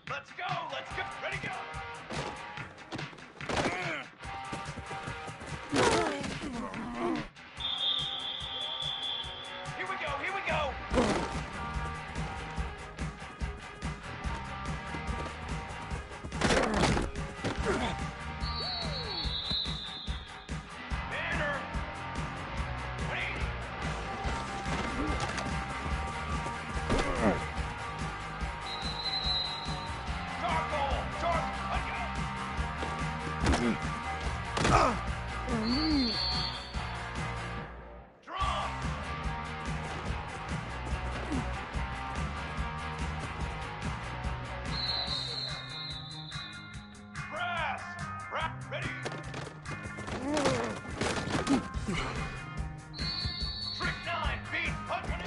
Let's go! Let's go! Ready, go! Here we go! Here we go! Banner! 180! Charcoal! Charcoal! Let go! Drum! Brass! Brass! Ready! Trick 9! Beat! Punch it!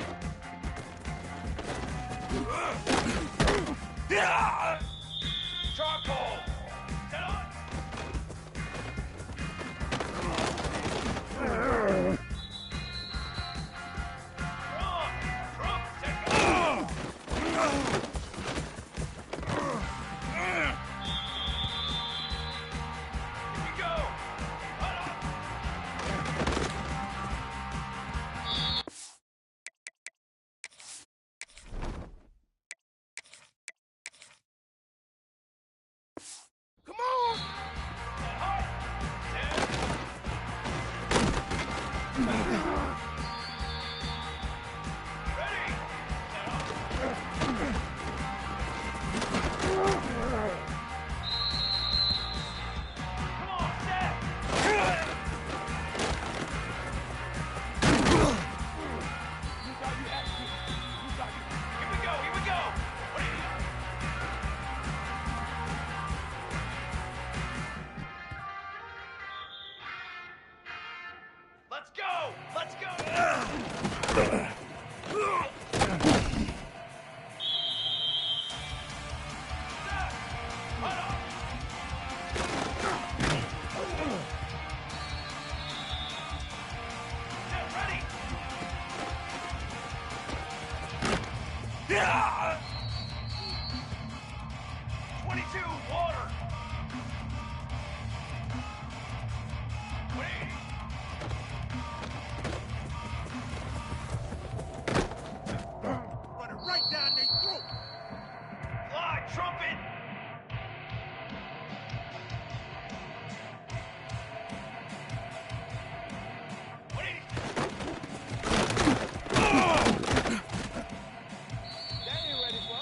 Charcoal! Set on! Drum! Drum! Set go! Here we go! Hold on! Come on! Set hard! Set. Ready! Set up! Come on, set! You got you, action. You got you. Here we go, here we go! What do you... Let's go! Let's go! Set! Hold on! Set, ready! 22, water! 180! Running right down their throat! Fly, trumpet! What is it? They ain't ready for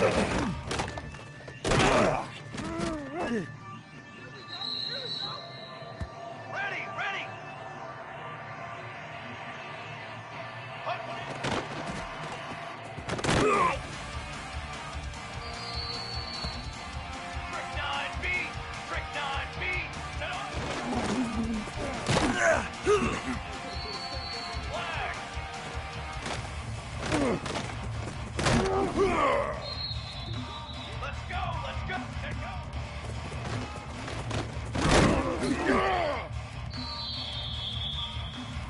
Ready, ready! Hut, Trick 9B! Trick 9B! Set up! Flag! Let's go! Let's go! Let's go!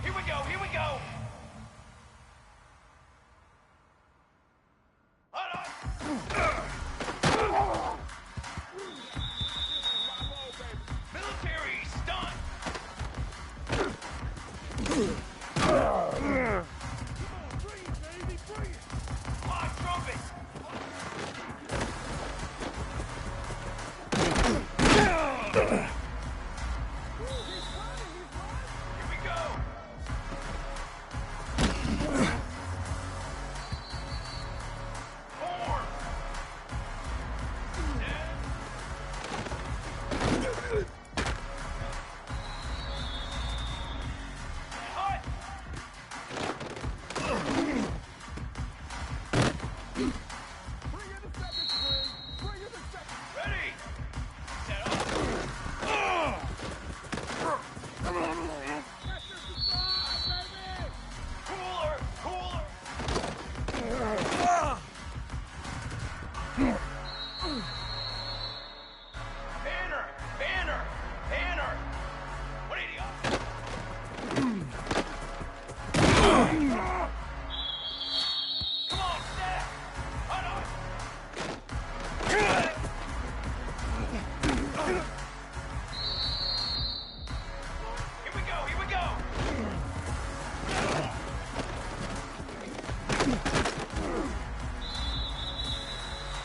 Here we go! Here we go! Hold on! Military stunt! Live trumpet! Here we go! Form! Hut! Ready! Set up! Cooler! Cooler! Banner! Banner! Banner! What do you got? Come on, Seth! Hold on! Here we go! Here we go!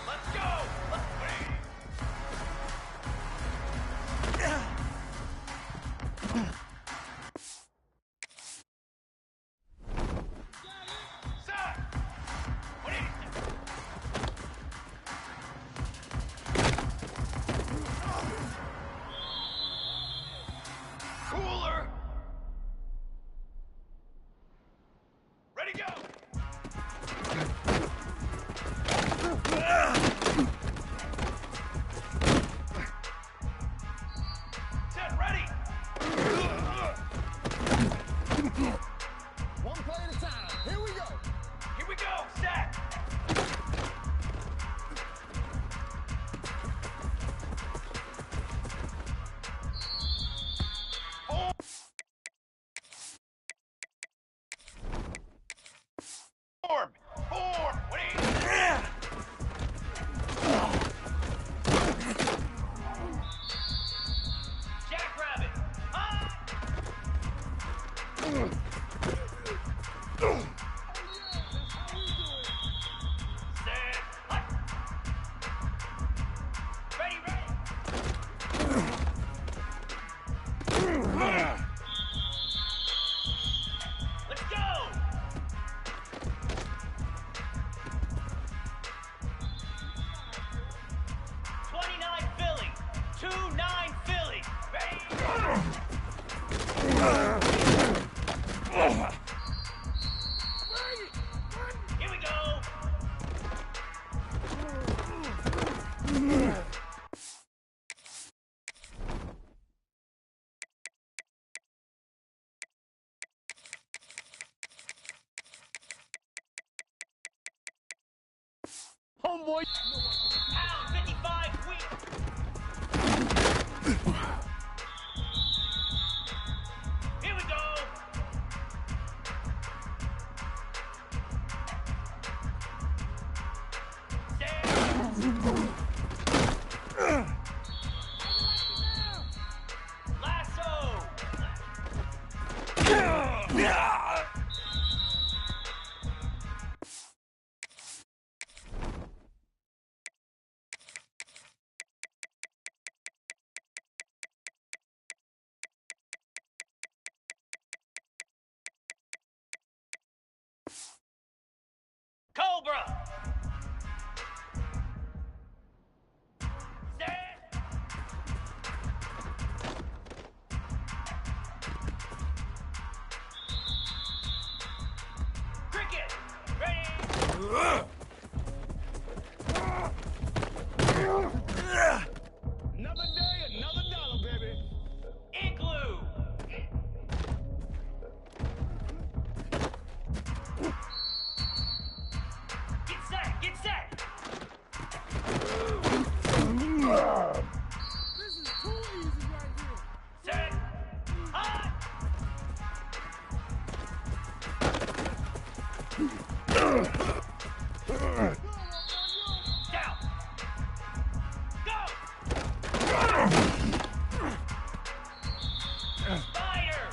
Let's go! Let's wait! Seth! What do you Cooler! Ready, go! Set, ready! One play at a time. Here we go. Here we go, set! Form! Form! What do you Jackrabbit! Ah! Set! Hut! Ready, ready! Let's go! Philly! 2-9 Philly! Ready? Here we go! Homeboy. Pound 55 weak! Here we go! Lasso! Cobra! Another day, another dollar, baby. Igloo! Get set! Get set! This is too easy right here. Set! Hot! Down! Go! Spider!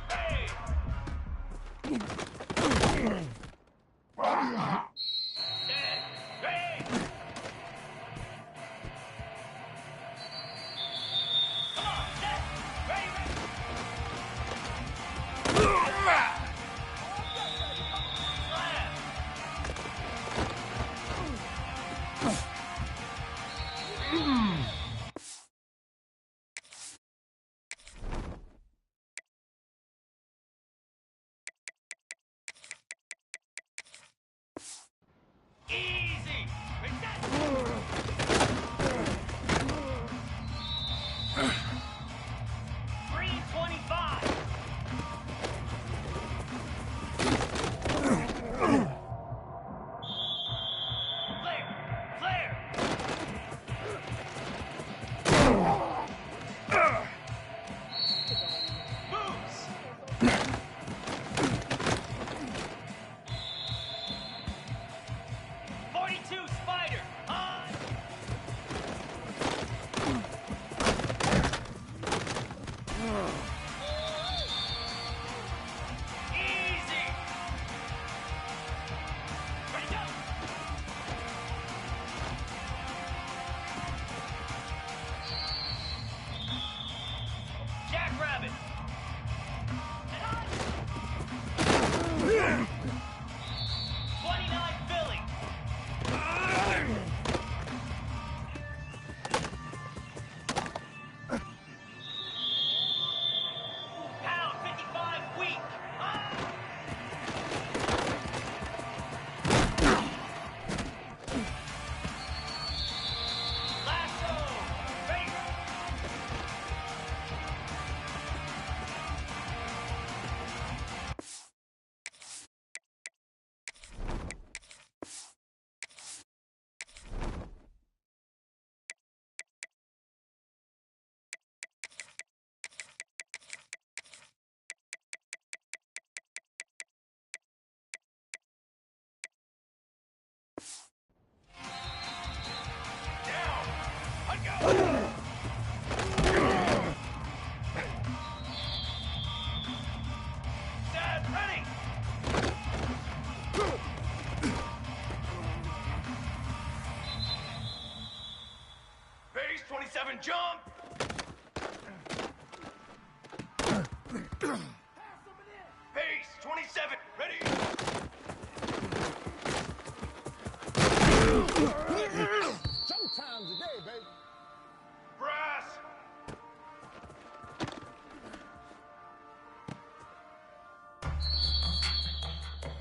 Hey! Set! Ready! Come on! Set! Ready! Ready! Slam! Easy! Ready, set! 325! Flare! Flare! Moves! 42 Spider! On! Easy! Ready, go! Jackrabbit! And on! 29 Philly! Pound 55 weak! On! Lasso! Ready! Down! Let go! Set! Ready! Base 27 jump! Base 27 ready! Showtime today, baby. Brass!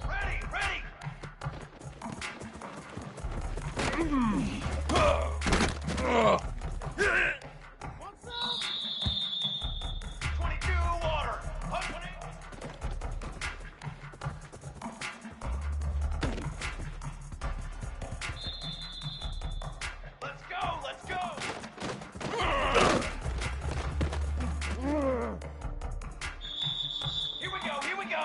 Ready! Ready! What's up? 22 water! Opening! Let's go! Let's go! Here we go! Here we go!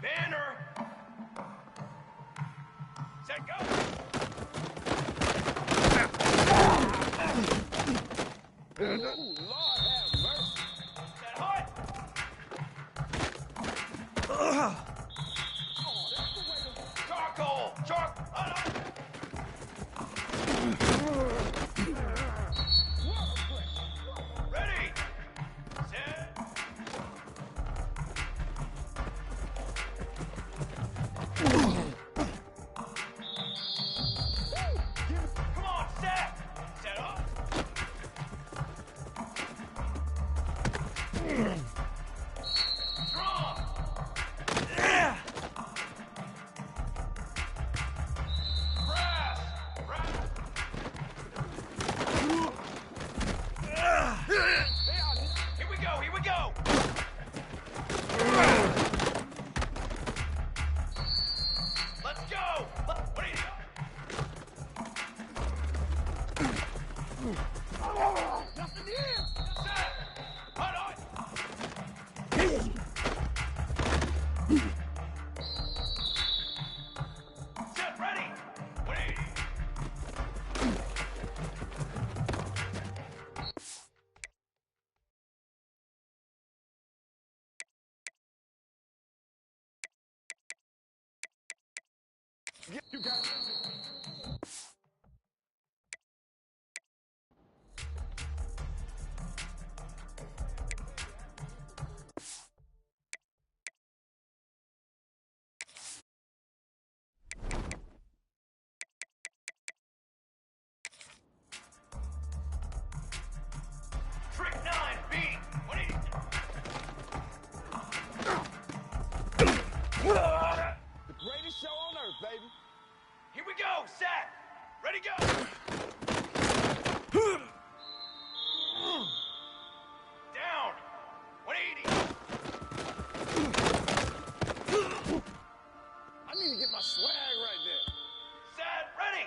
Banner! Set, go! Ooh, Lord have mercy. Set, hut! Charcoal! Ready! Set! Come on, set! Set up! Drum! Brass! Here we go, here we go! Let's go! What are you... Nothing here. Set! Hut on! Set, ready! 180! You got it. Trick 9B! 180! The greatest show on earth, baby. Here we go! Set! Ready, go! Down! 180! I need to get my swag right there. Set! Ready!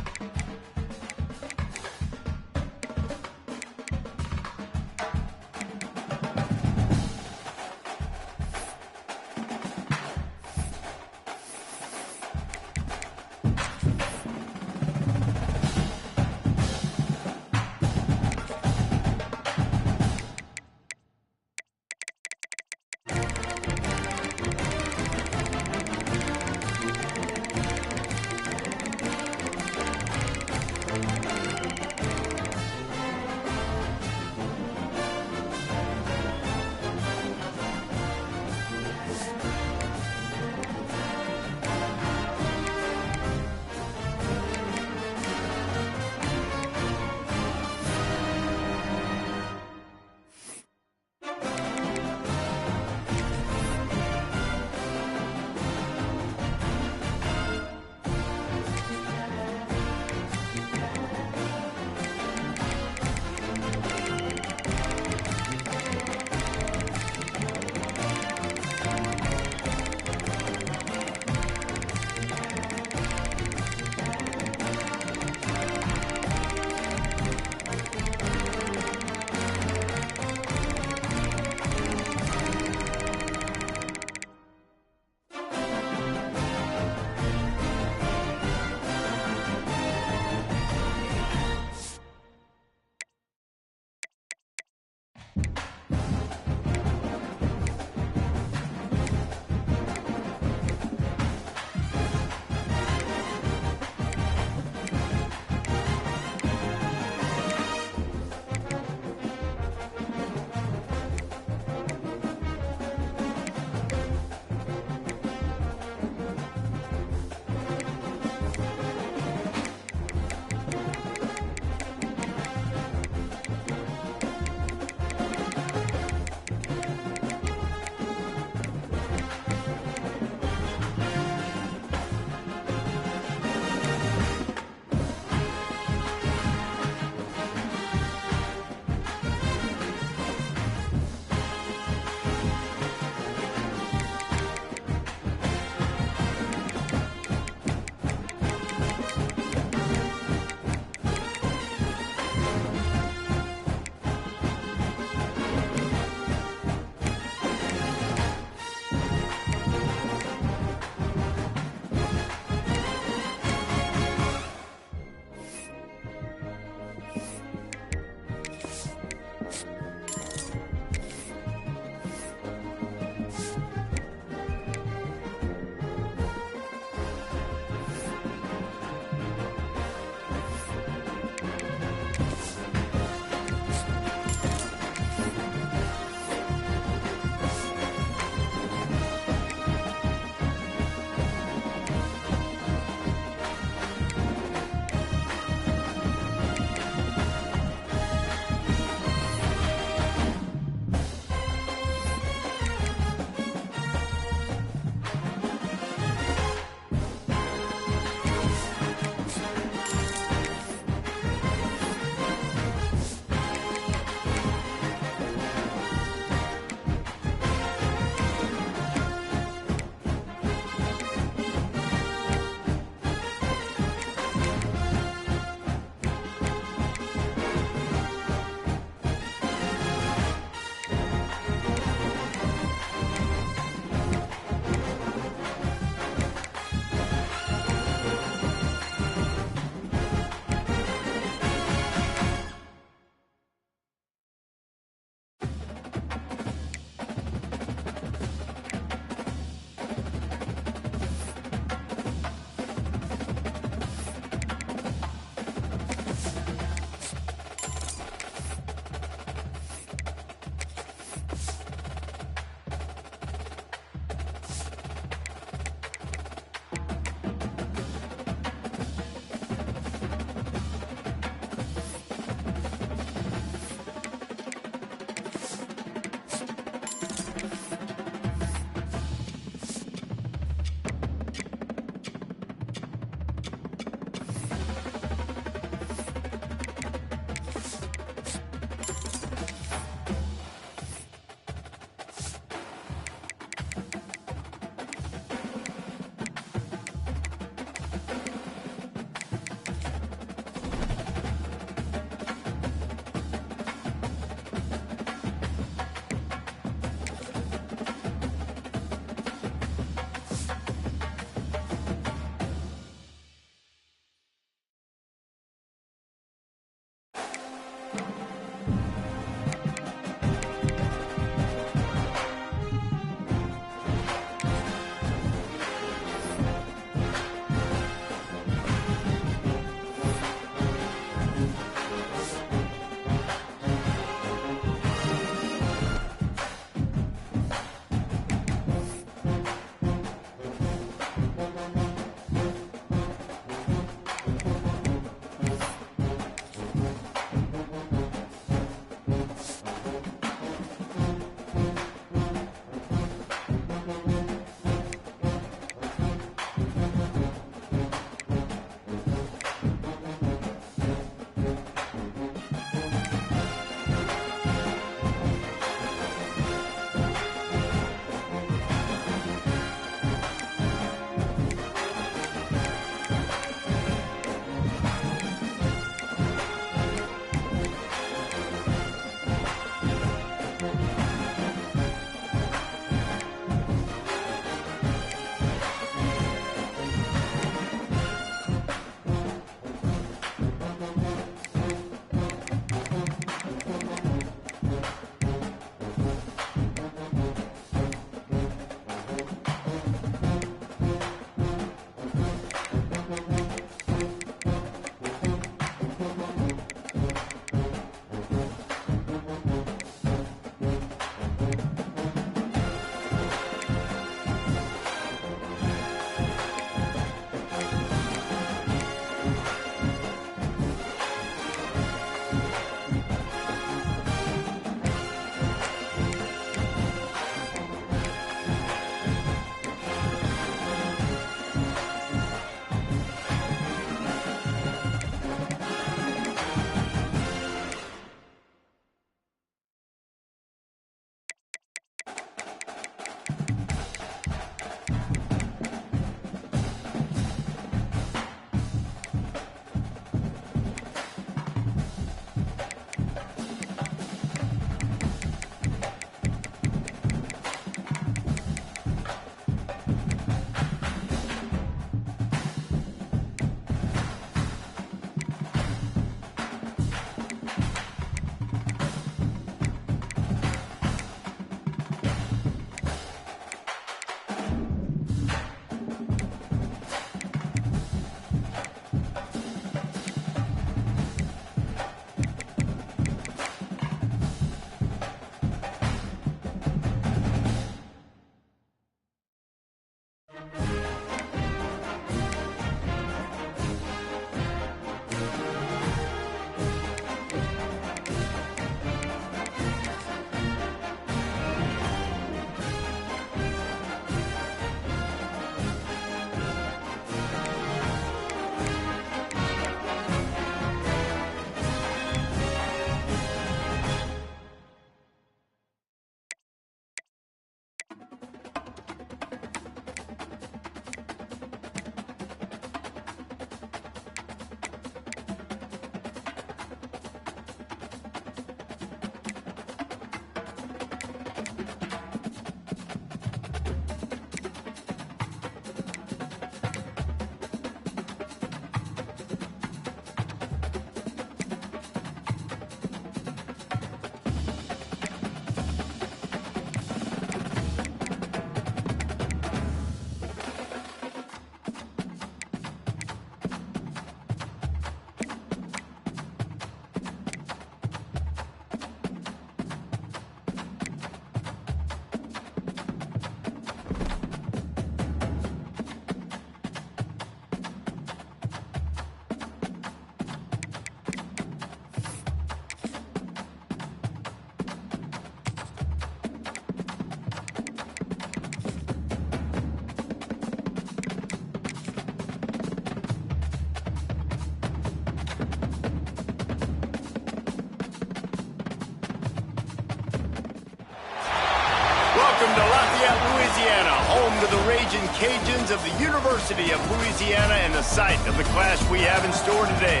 Raging Cajuns of the University of Louisiana and the site of the clash we have in store today.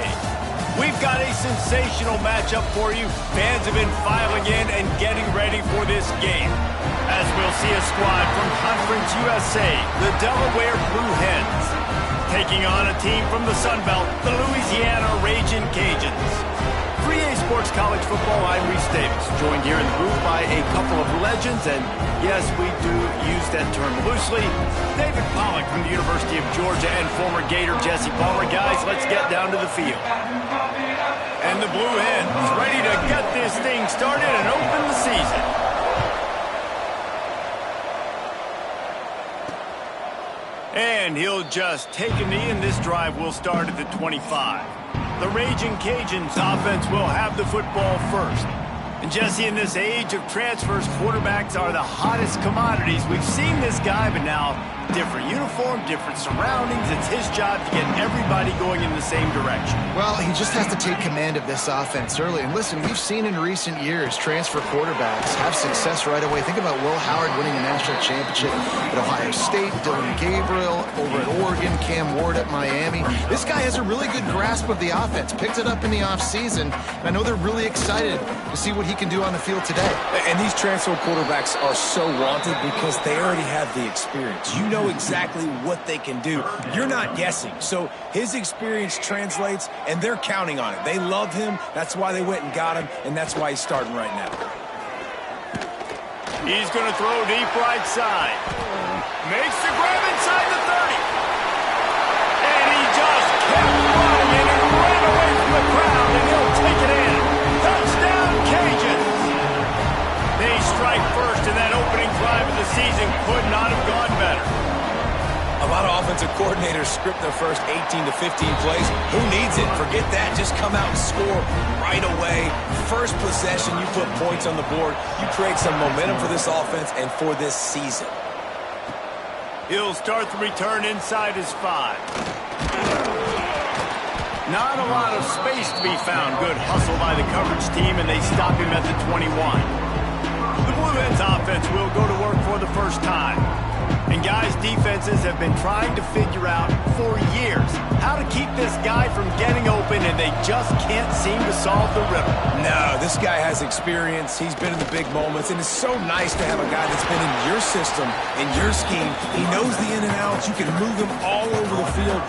We've got a sensational matchup for you. Fans have been filing in and getting ready for this game. As we'll see a squad from Conference USA, the Delaware Blue Hens, taking on a team from the Sun Belt, the Louisiana Raging Cajuns. 3A Sports College Football, I'm Reese Davis, joined here in the booth by a couple of legends, and yes, we do use that term loosely. David Pollock from the University of Georgia and former Gator Jesse Palmer. Guys, let's get down to the field. And the Blue Hens ready to get this thing started and open the season. And he'll just take a knee, and this drive will start at the 25. The Raging Cajuns offense will have the football first. And Jesse, in this age of transfers, quarterbacks are the hottest commodities. We've seen this guy, but now different uniform, different surroundings. It's his job to get everybody going in the same direction. Well, he just has to take command of this offense early. And listen, we've seen in recent years transfer quarterbacks have success right away. Think about Will Howard winning a national championship at Ohio State, Dylan Gabriel over at Oregon, Cam Ward at Miami. This guy has a really good grasp of the offense, picked it up in the offseason. I know they're really excited to see what he can do on the field today. And these transfer quarterbacks are so wanted because they already have the experience. You know exactly what they can do. You're not guessing. So his experience translates, and they're counting on it. They love him. That's why they went and got him, and that's why he's starting right now. He's going to throw deep right side. Makes the grab inside the 30. And he just kept running and ran away from the crowd, and he'll take it in. Touchdown, Cajuns. They strike first, and that opening drive of the season could not have gone better. A lot of offensive coordinators script their first 18 to 15 plays. Who needs it? Forget that. Just come out and score right away. First possession, you put points on the board. You create some momentum for this offense and for this season. He'll start the return inside his 5. Not a lot of space to be found. Good hustle by the coverage team, and they stop him at the 21. The Blue Hens offense will go to work for the first time. And guys, defenses have been trying to figure out for years how to keep this guy from getting open, and they just can't seem to solve the riddle. No, this guy has experience. He's been in the big moments, and it's so nice to have a guy that's been in your system, in your scheme. He knows the in and outs. You can move him all over the field.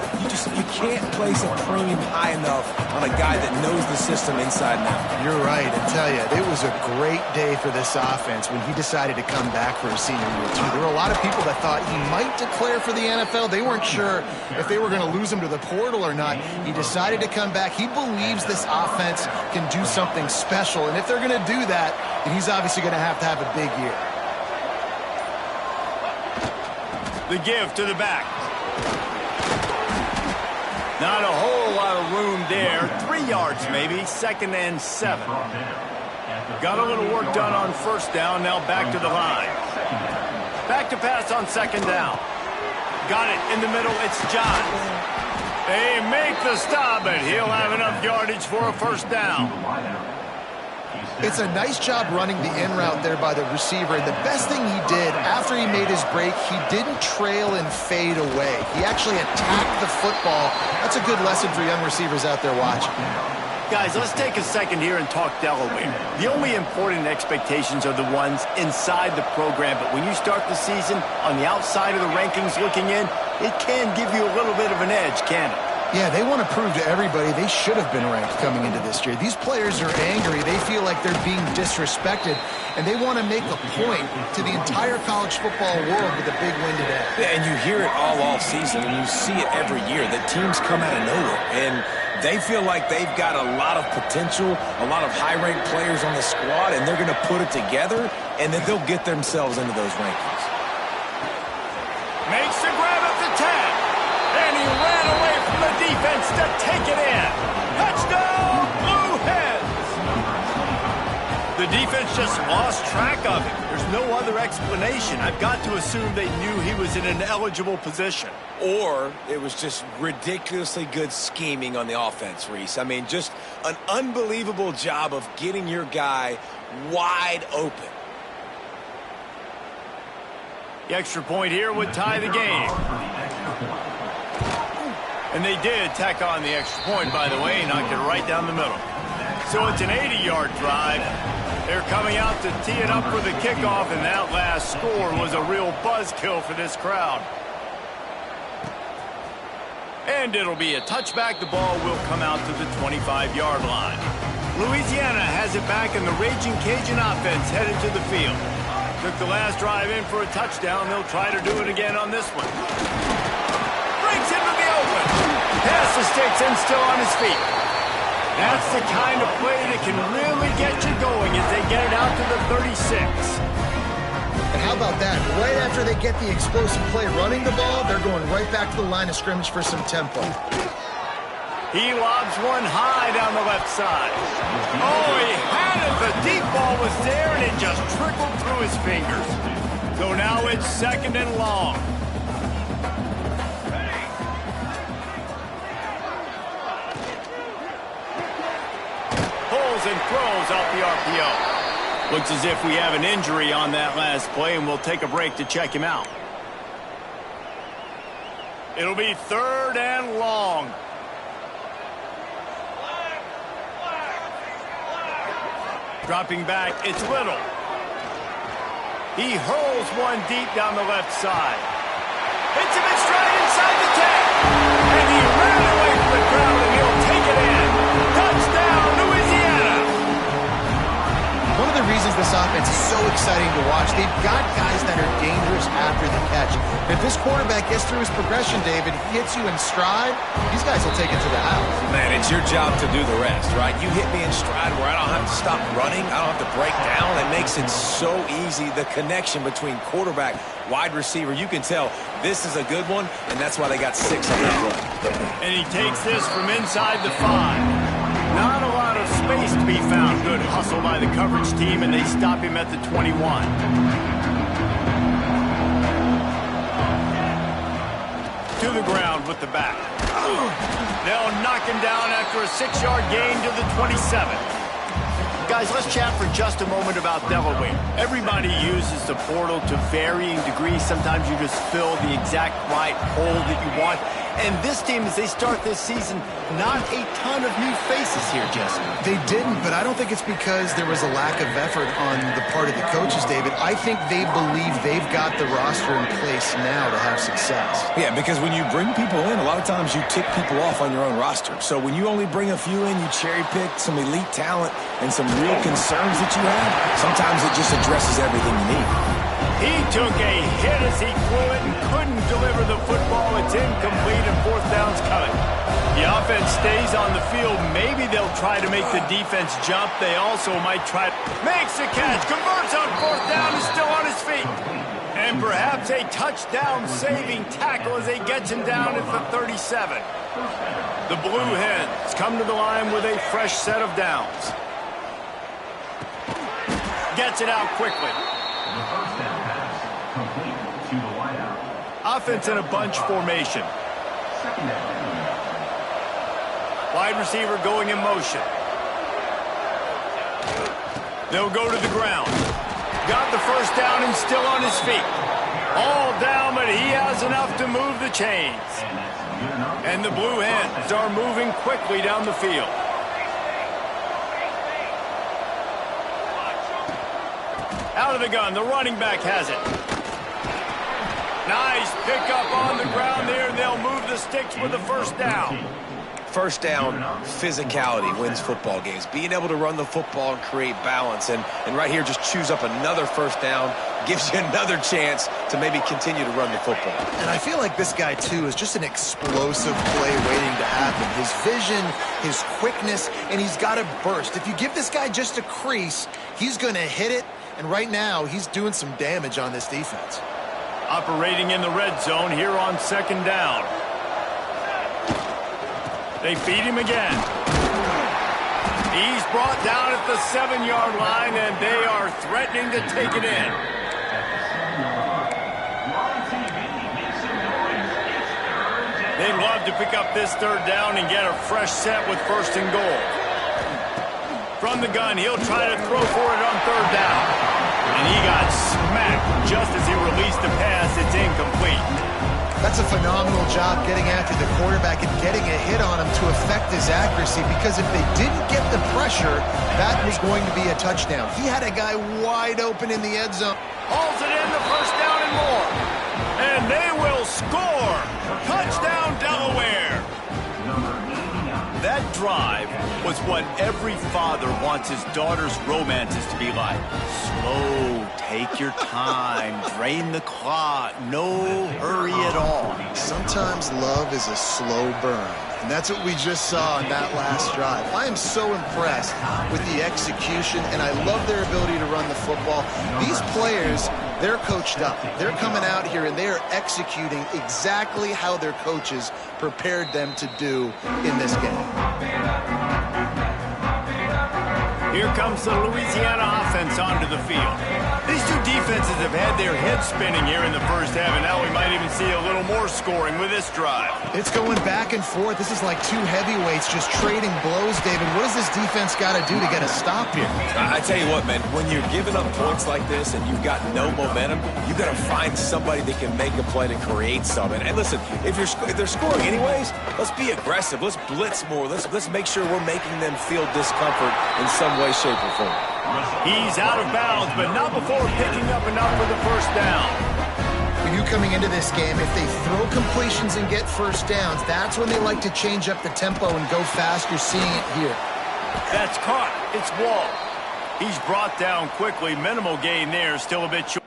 You can't place a premium high enough on a guy that knows the system inside and out. You're right. I tell you, it was a great day for this offense when he decided to come back for his senior year, too. There were a lot of people that thought he might declare for the NFL. They weren't sure if they were going to lose him to the portal or not. He decided to come back. He believes this offense can do something special, and if they're going to do that, then he's obviously going to have a big year. The give to the back. Not a whole lot of room there. 3 yards maybe, 2nd and 7. Got a little work done on first down, now back to the line. Back to pass on 2nd down. Got it in the middle, it's Johns. They make the stop, and he'll have enough yardage for a first down. It's a nice job running the in route there by the receiver, and the best thing he did after he made his break, he didn't trail and fade away. He actually attacked the football. That's a good lesson for young receivers out there watching. Guys, let's take a second here and talk Delaware. The only important expectations are the ones inside the program, but when you start the season on the outside of the rankings looking in, it can give you a little bit of an edge, can't it? Yeah, they want to prove to everybody they should have been ranked coming into this year. These players are angry. They feel like they're being disrespected, and they want to make a point to the entire college football world with a big win today. Yeah, and you hear it all season, and you see it every year. The teams come out of nowhere, and they feel like they've got a lot of potential, a lot of high-ranked players on the squad, and they're going to put it together, and then they'll get themselves into those rankings. Makes the grab at the 10, and he ran away from the defense to take it in. Touchdown, Blue Hens! The defense just lost track of him. There's no other explanation. I've got to assume they knew he was in an eligible position. Or it was just ridiculously good scheming on the offense, Reese. I mean, just an unbelievable job of getting your guy wide open. The extra point here would tie the game. And they did tack on the extra point, by the way, knocked it right down the middle. So it's an 80-yard drive. They're coming out to tee it up for the kickoff, and that last score was a real buzzkill for this crowd. And it'll be a touchback. The ball will come out to the 25-yard line. Louisiana has it back, and the Raging Cajun offense headed to the field. Took the last drive in for a touchdown. They'll try to do it again on this one. Breaks into the open. Pass the sticks and still on his feet. That's the kind of play that can really get you going as they get it out to the 36. And how about that? Right after they get the explosive play running the ball, they're going right back to the line of scrimmage for some tempo. He lobs one high down the left side. Oh, he had it. The deep ball was there, and it just trickled through his fingers. So now it's 2nd and long. Pulls and throws off the RPO. Looks as if we have an injury on that last play, and we'll take a break to check him out. It'll be 3rd and long. Dropping back, it's Little. He hurls one deep down the left side. Hits him in stride inside the 10. And he ran away from the crowd, and he'll take it in. Touchdown, Louisiana! One of the reasons this offense is so exciting to watch, they've got guys that are dangerous after the catch. If this quarterback gets through his progression, David, hits you in stride, these guys will take it to the house. Man, it's your job to do the rest, right? You hit me in stride where I don't have to stop running. I don't have to break down. It makes it so easy. The connection between quarterback, wide receiver, you can tell this is a good one, and that's why they got 6 on that run. And he takes this from inside the 5. Not a lot of space to be found. Good hustle by the coverage team, and they stop him at the 21. To the ground with the back. They'll knock him down after a 6-yard gain to the 27. Guys, let's chat for just a moment about Delaware. Everybody uses the portal to varying degrees. Sometimes you just fill the exact right hole that you want. And this team, as they start this season, not a ton of new faces here, Jesse. They didn't, but I don't think it's because there was a lack of effort on the part of the coaches, David. I think they believe they've got the roster in place now to have success. Yeah, because when you bring people in, a lot of times you tick people off on your own roster. So when you only bring a few in, you cherry pick some elite talent and some real concerns that you have, sometimes it just addresses everything you need. He took a hit as he flew it and couldn't deliver the football. It's incomplete and 4th down's coming. The offense stays on the field. Maybe they'll try to make the defense jump. They also might try. Makes the catch, converts on 4th down, is still on his feet. And perhaps a touchdown-saving tackle as he gets him down at the 37. The Blue Hens come to the line with a fresh set of downs. Gets it out quickly. Offense in a bunch formation. Wide receiver going in motion. They'll go to the ground. Got the 1st down and still on his feet. All down, but he has enough to move the chains. And the Blue Hens are moving quickly down the field. Out of the gun, the running back has it. Nice pickup on the ground there. They'll move the sticks with the 1st down. 1st down, physicality wins football games. Being able to run the football and create balance. And right here, just choose up another 1st down. Gives you another chance to maybe continue to run the football. And I feel like this guy, too, is just an explosive play waiting to happen. His vision, his quickness, and he's got a burst. If you give this guy just a crease, he's going to hit it. And right now, he's doing some damage on this defense. Operating in the red zone here on 2nd down. They feed him again. He's brought down at the 7-yard line, and they are threatening to take it in. They'd love to pick up this 3rd down and get a fresh set with 1st and goal. From the gun, he'll try to throw for it on 3rd down. And he got smacked just as he released the pass, it's incomplete. That's a phenomenal job getting after the quarterback and getting a hit on him to affect his accuracy, because if they didn't get the pressure, that was going to be a touchdown. He had a guy wide open in the end zone. Hauls it in, the first down and more. And they will score. Touchdown, Delaware. That drive was what every father wants his daughter's romances to be like. Slow, take your time, drain the clock, no hurry at all. Sometimes love is a slow burn, and that's what we just saw on that last drive. I am so impressed with the execution, and I love their ability to run the football. These players, they're coached up. They're coming out here, and they are executing exactly how their coaches prepared them to do in this game. Here comes the Louisiana offense onto the field. These two defenses have had their heads spinning here in the first half, and now we might even see a little more scoring with this drive. It's going back and forth. This is like two heavyweights just trading blows, David. What does this defense got to do to get a stop here? I tell you what, man, when you're giving up points like this and you've got no momentum, you got to find somebody that can make a play to create something. And listen, if they're scoring anyways, let's be aggressive. Let's blitz more. Let's make sure we're making them feel discomfort in some way, shape, or form. He's out of bounds, but not before picking up enough for the first down. For you coming into this game, if they throw completions and get first downs, that's when they like to change up the tempo and go fast. You're seeing it here. That's caught. It's Wall. He's brought down quickly. Minimal gain there, still a bit short.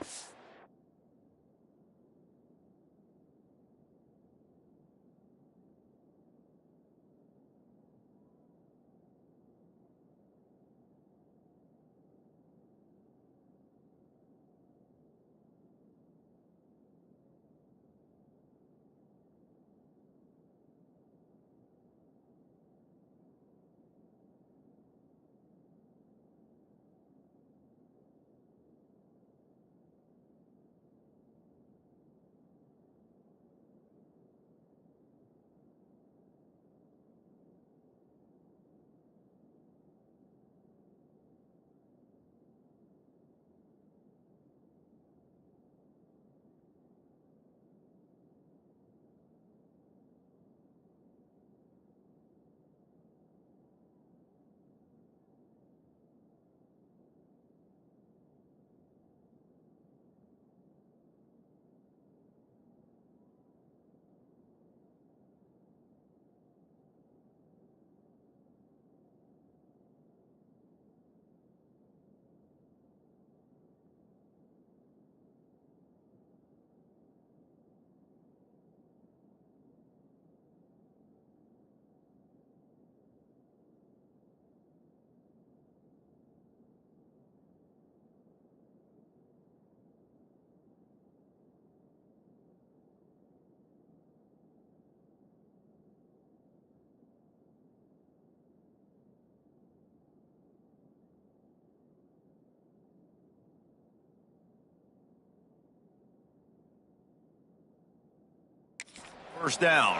First down.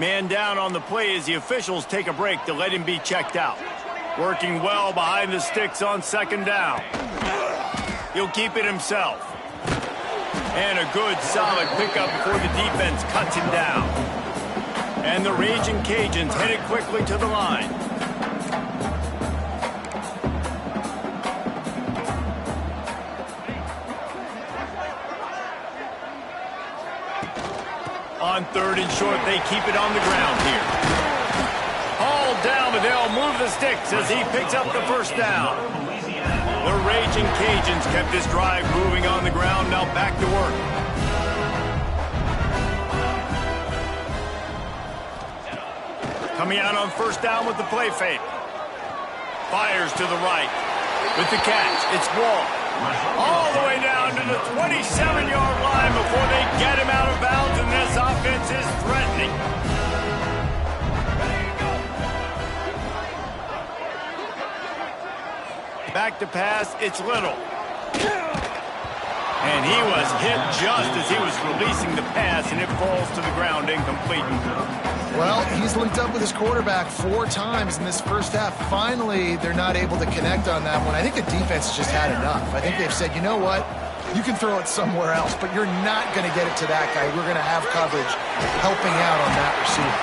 Man down on the play as the officials take a break to let him be checked out. Working well behind the sticks on second down. He'll keep it himself. And a good, solid pickup before the defense cuts him down. And the Raging Cajuns headed quickly to the line. On third and short, they keep it on the ground here. Hauled down, but they'll move the sticks as he picks up the first down. The Raging Cajuns kept this drive moving on the ground, now back to work. Coming out on first down with the play fake. Fires to the right. With the catch, it's Wall. All the way down to the 27-yard line before they get him out of bounds, and this offense is threatening. Back to pass, it's Little. And he was hit just as he was releasing the pass, and it falls to the ground incomplete. Well, he's linked up with his quarterback 4 times in this first half. Finally, they're not able to connect on that one. I think the defense just had enough. I think they've said, you know what? You can throw it somewhere else, but you're not going to get it to that guy. We're going to have coverage helping out on that receiver.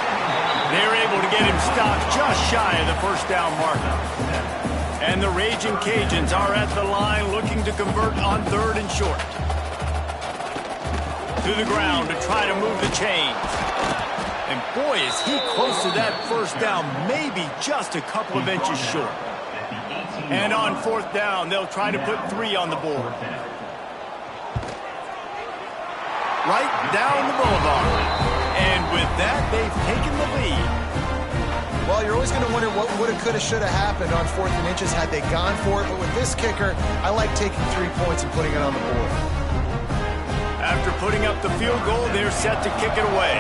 They're able to get him stopped just shy of the first down marker. And the Raging Cajuns are at the line looking to convert on 3rd and short. To the ground to try to move the chains. And boy, is he close to that first down, maybe just a couple of inches short. And on 4th down, they'll try to put 3 on the board. Right down the boulevard. And with that, they've taken the lead. Well, you're always going to wonder what woulda, coulda, shoulda happened on 4th and inches had they gone for it. But with this kicker, I like taking 3 points and putting it on the board. After putting up the field goal, they're set to kick it away.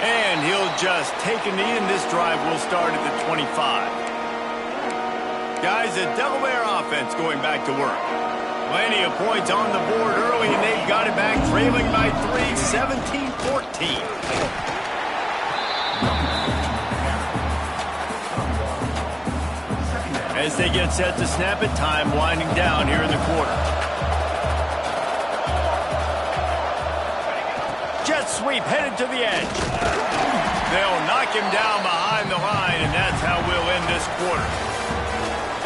And he'll just take a knee, and this drive will start at the 25. Guys, the Delaware offense going back to work. Plenty of points on the board early, and they've got it back, trailing by 3, 17-14. As they get set to snap it, time winding down here in the quarter. Jet sweep headed to the edge. They'll knock him down behind the line, and that's how we'll end this quarter.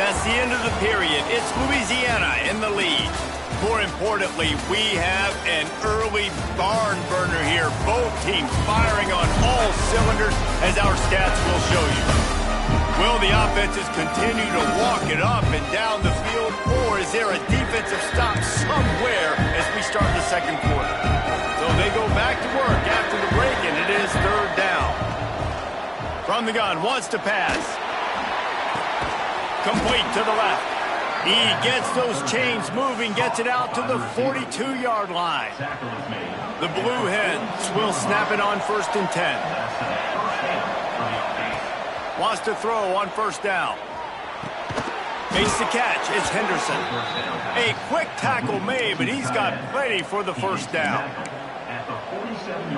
That's the end of the period. It's Louisiana in the lead. More importantly, we have an early barn burner here. Both teams firing on all cylinders, as our stats will show you. Will the offenses continue to walk it up and down the field, or is there a defensive stop somewhere as we start the second quarter? So they go back to work after the break, and it is 3rd down. From the gun, wants to pass. Complete to the left. He gets those chains moving, gets it out to the 42-yard line. The Blue Hens will snap it on 1st and 10. Wants to throw on 1st down. Makes the catch. It's Henderson. A quick tackle made, but he's got plenty for the 1st down.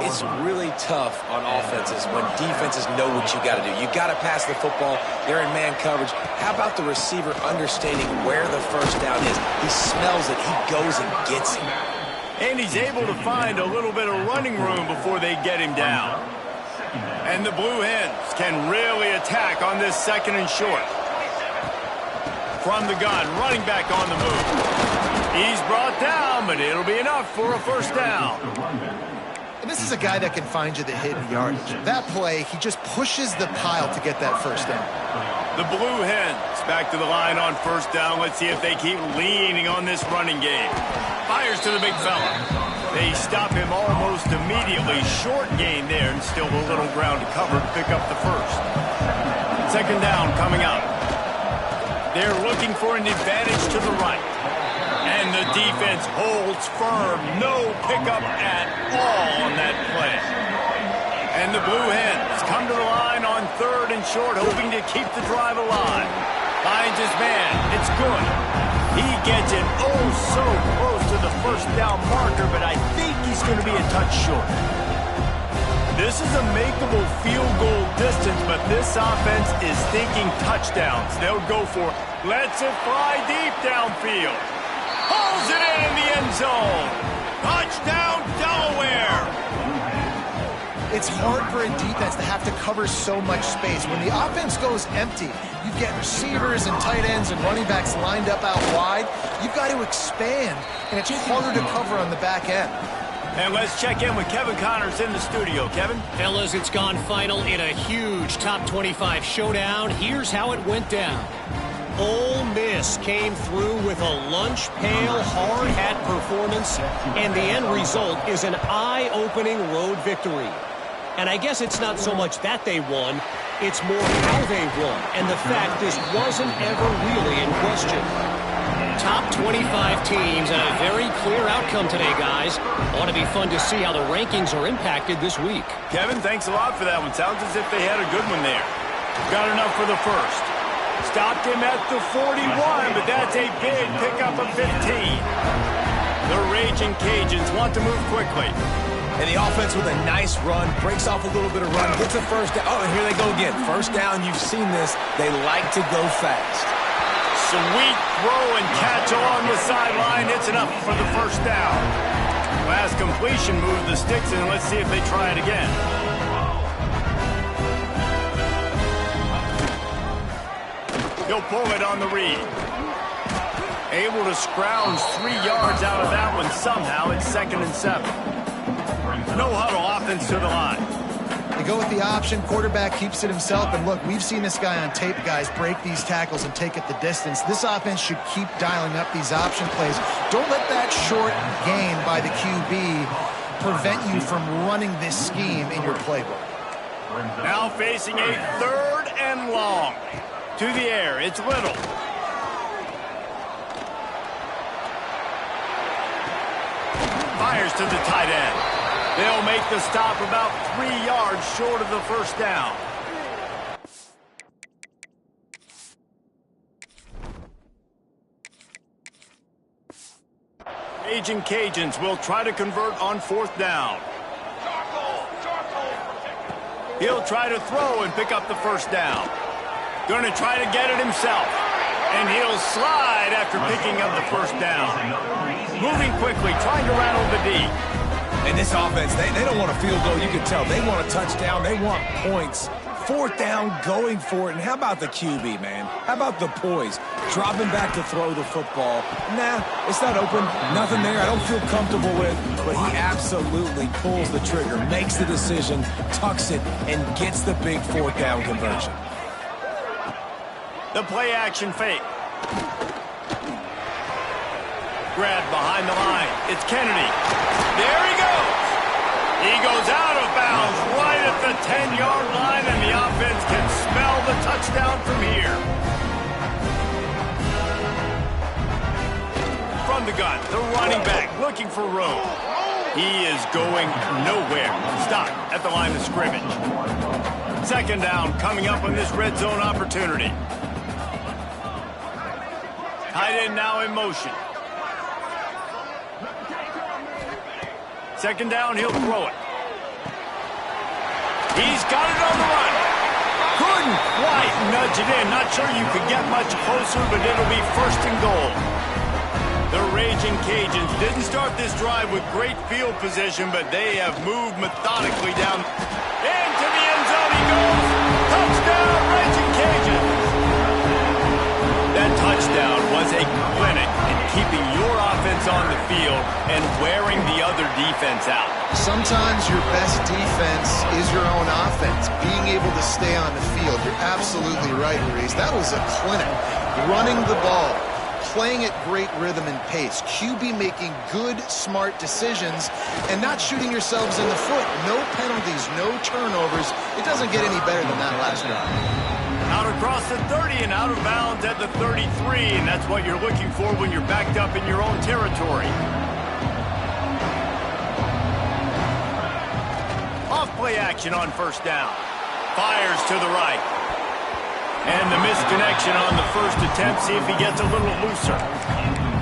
It's really tough on offenses when defenses know what you got to do. You got to pass the football. They're in man coverage. How about the receiver understanding where the 1st down is? He smells it. He goes and gets it. And he's able to find a little bit of running room before they get him down. And the Blue Hens can really attack on this 2nd and short. From the gun, running back on the move. He's brought down, but it'll be enough for a 1st down. And this is a guy that can find you the hidden yardage. That play, he just pushes the pile to get that 1st down. The Blue Hens back to the line on 1st down. Let's see if they keep leaning on this running game. Fires to the big fella. They stop him almost immediately. Short gain there, and still a little ground to cover to pick up the 1st. 2nd down coming up. They're looking for an advantage to the right. And the defense holds firm. No pickup at all on that play. And the Blue Hens come to the line on 3rd and short, hoping to keep the drive alive. Finds his man. It's good. He gets it oh so close to the 1st down marker, but I think he's going to be a touch short. This is a makeable field goal distance, but this offense is thinking touchdowns. They'll go for it. Lets it fly deep downfield. Pulls it in the end zone. Touchdown, Delaware. It's hard for a defense to have to cover so much space. When the offense goes empty, you get receivers and tight ends and running backs lined up out wide. You've got to expand, and it's harder to cover on the back end. And let's check in with Kevin Connors in the studio. Kevin? Fellas, it's gone final in a huge top 25 showdown. Here's how it went down. Ole Miss came through with a lunch pail, hard hat performance, and the end result is an eye-opening road victory. And I guess it's not so much that they won, it's more how they won, and the fact this wasn't ever really in question. Top 25 teams and a very clear outcome today, guys. Ought to be fun to see how the rankings are impacted this week. Kevin, thanks a lot for that one. Sounds as if they had a good one there. Got enough for the 1st. Stopped him at the 41, but that's a big pickup of 15. The Raging Cajuns want to move quickly. And the offense with a nice run, breaks off a little bit of run, gets a first down. Oh, and here they go again. First down, you've seen this. They like to go fast. Sweet throw and catch along the sideline. It's enough for the first down. Last completion, move the sticks in. Let's see if they try it again. He'll pull it on the read. Able to scrounge 3 yards out of that one somehow. It's 2nd and 7. No huddle, offense to the line. They go with the option. Quarterback keeps it himself. And look, we've seen this guy on tape, guys, break these tackles and take it the distance. This offense should keep dialing up these option plays. Don't let that short gain by the QB prevent you from running this scheme in your playbook. Now facing a 3rd and long. To the air, it's Little. Fires to the tight end. They'll make the stop about 3 yards short of the first down. Aging Cajuns will try to convert on 4th down. He'll try to throw and pick up the first down. Going to try to get it himself. And he'll slide after picking up the first down. Moving quickly, trying to rattle the D. And this offense, they don't want a field goal. You can tell they want a touchdown. They want points. 4th down, going for it. And how about the QB, man? How about the poise? Dropping back to throw the football. Nah, it's not open. Nothing there I don't feel comfortable with. But he absolutely pulls the trigger, makes the decision, tucks it, and gets the big 4th down conversion. The play-action fake. Grab behind the line. It's Kennedy. There he goes. He goes out of bounds right at the 10-yard line, and the offense can smell the touchdown from here. From the gun, the running back looking for room. He is going nowhere. Stop at the line of scrimmage. 2nd down coming up on this red zone opportunity. Tight end now in motion. 2nd down, he'll throw it. He's got it on the run. Couldn't quite nudge it in. Not sure you could get much closer, but it'll be 1st and goal. The Raging Cajuns didn't start this drive with great field position, but they have moved methodically down. Into the end zone he goes. Touchdown, Raging Cajuns. That touchdown was a clinic in keeping your offense on the field and wearing the other defense out. Sometimes your best defense is your own offense, being able to stay on the field. You're absolutely right, Reese. That was a clinic. Running the ball, playing at great rhythm and pace, QB making good, smart decisions, and not shooting yourselves in the foot. No penalties, no turnovers. It doesn't get any better than that last drive. Out across the 30 and out of bounds at the 33, and that's what you're looking for when you're backed up in your own territory. Off play action on 1st down. Fires to the right. And the misconnection on the first attempt. See if he gets a little looser.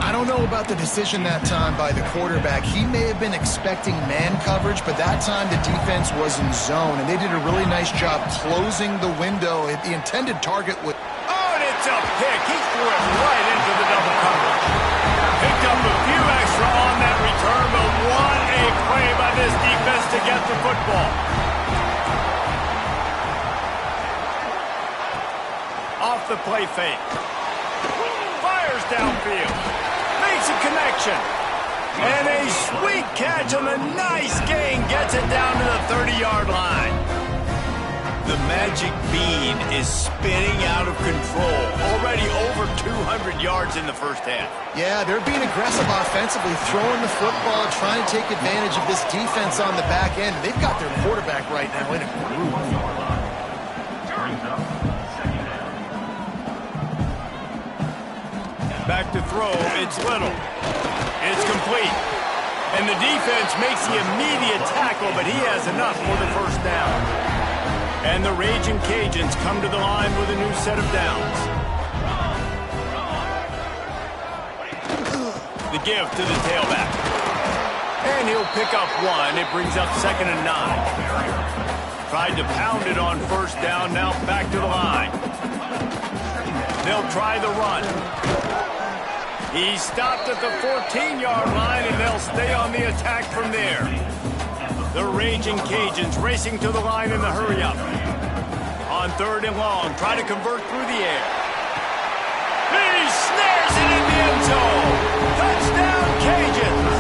I don't know about the decision that time by the quarterback. He may have been expecting man coverage, but that time the defense was in zone, and they did a really nice job closing the window. The intended target was... Oh, and it's a pick. He threw it right into the double coverage. Picked up a few extra on that return, but what a play by this defense to get the football. Off the play fake. Fires downfield. Makes a connection. And a sweet catch on a nice gain gets it down to the 30-yard line. The magic bean is spinning out of control. Already over 200 yards in the first half. Yeah, they're being aggressive offensively, throwing the football, trying to take advantage of this defense on the back end. They've got their quarterback right now in a groove. Back to throw, it's Little. It's complete. And the defense makes the immediate tackle, but he has enough for the first down. And the Raging Cajuns come to the line with a new set of downs. The give to the tailback. And he'll pick up one. It brings up 2nd and 9. Tried to pound it on 1st down. Now back to the line. They'll try the run. He stopped at the 14-yard line, and they'll stay on the attack from there. The Raging Cajuns racing to the line in the hurry-up. On 3rd and long, try to convert through the air. He snares it in the end zone. Touchdown, Cajuns.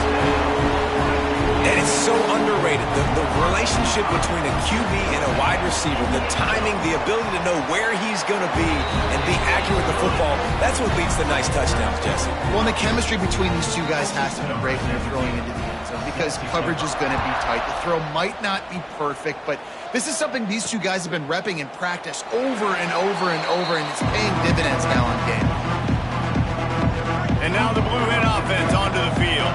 And it's so underrated. The relationship between a QB and a wide receiver, the timing, the ability to know where he's going to be and be accurate with the football, that's what leads to nice touchdowns, Jesse. Well, and the chemistry between these two guys has to be great when they're throwing into the end zone because coverage is going to be tight. The throw might not be perfect, but this is something these two guys have been repping in practice over and over and over, and it's paying dividends now in game. And now the Blue Hen offense onto the field.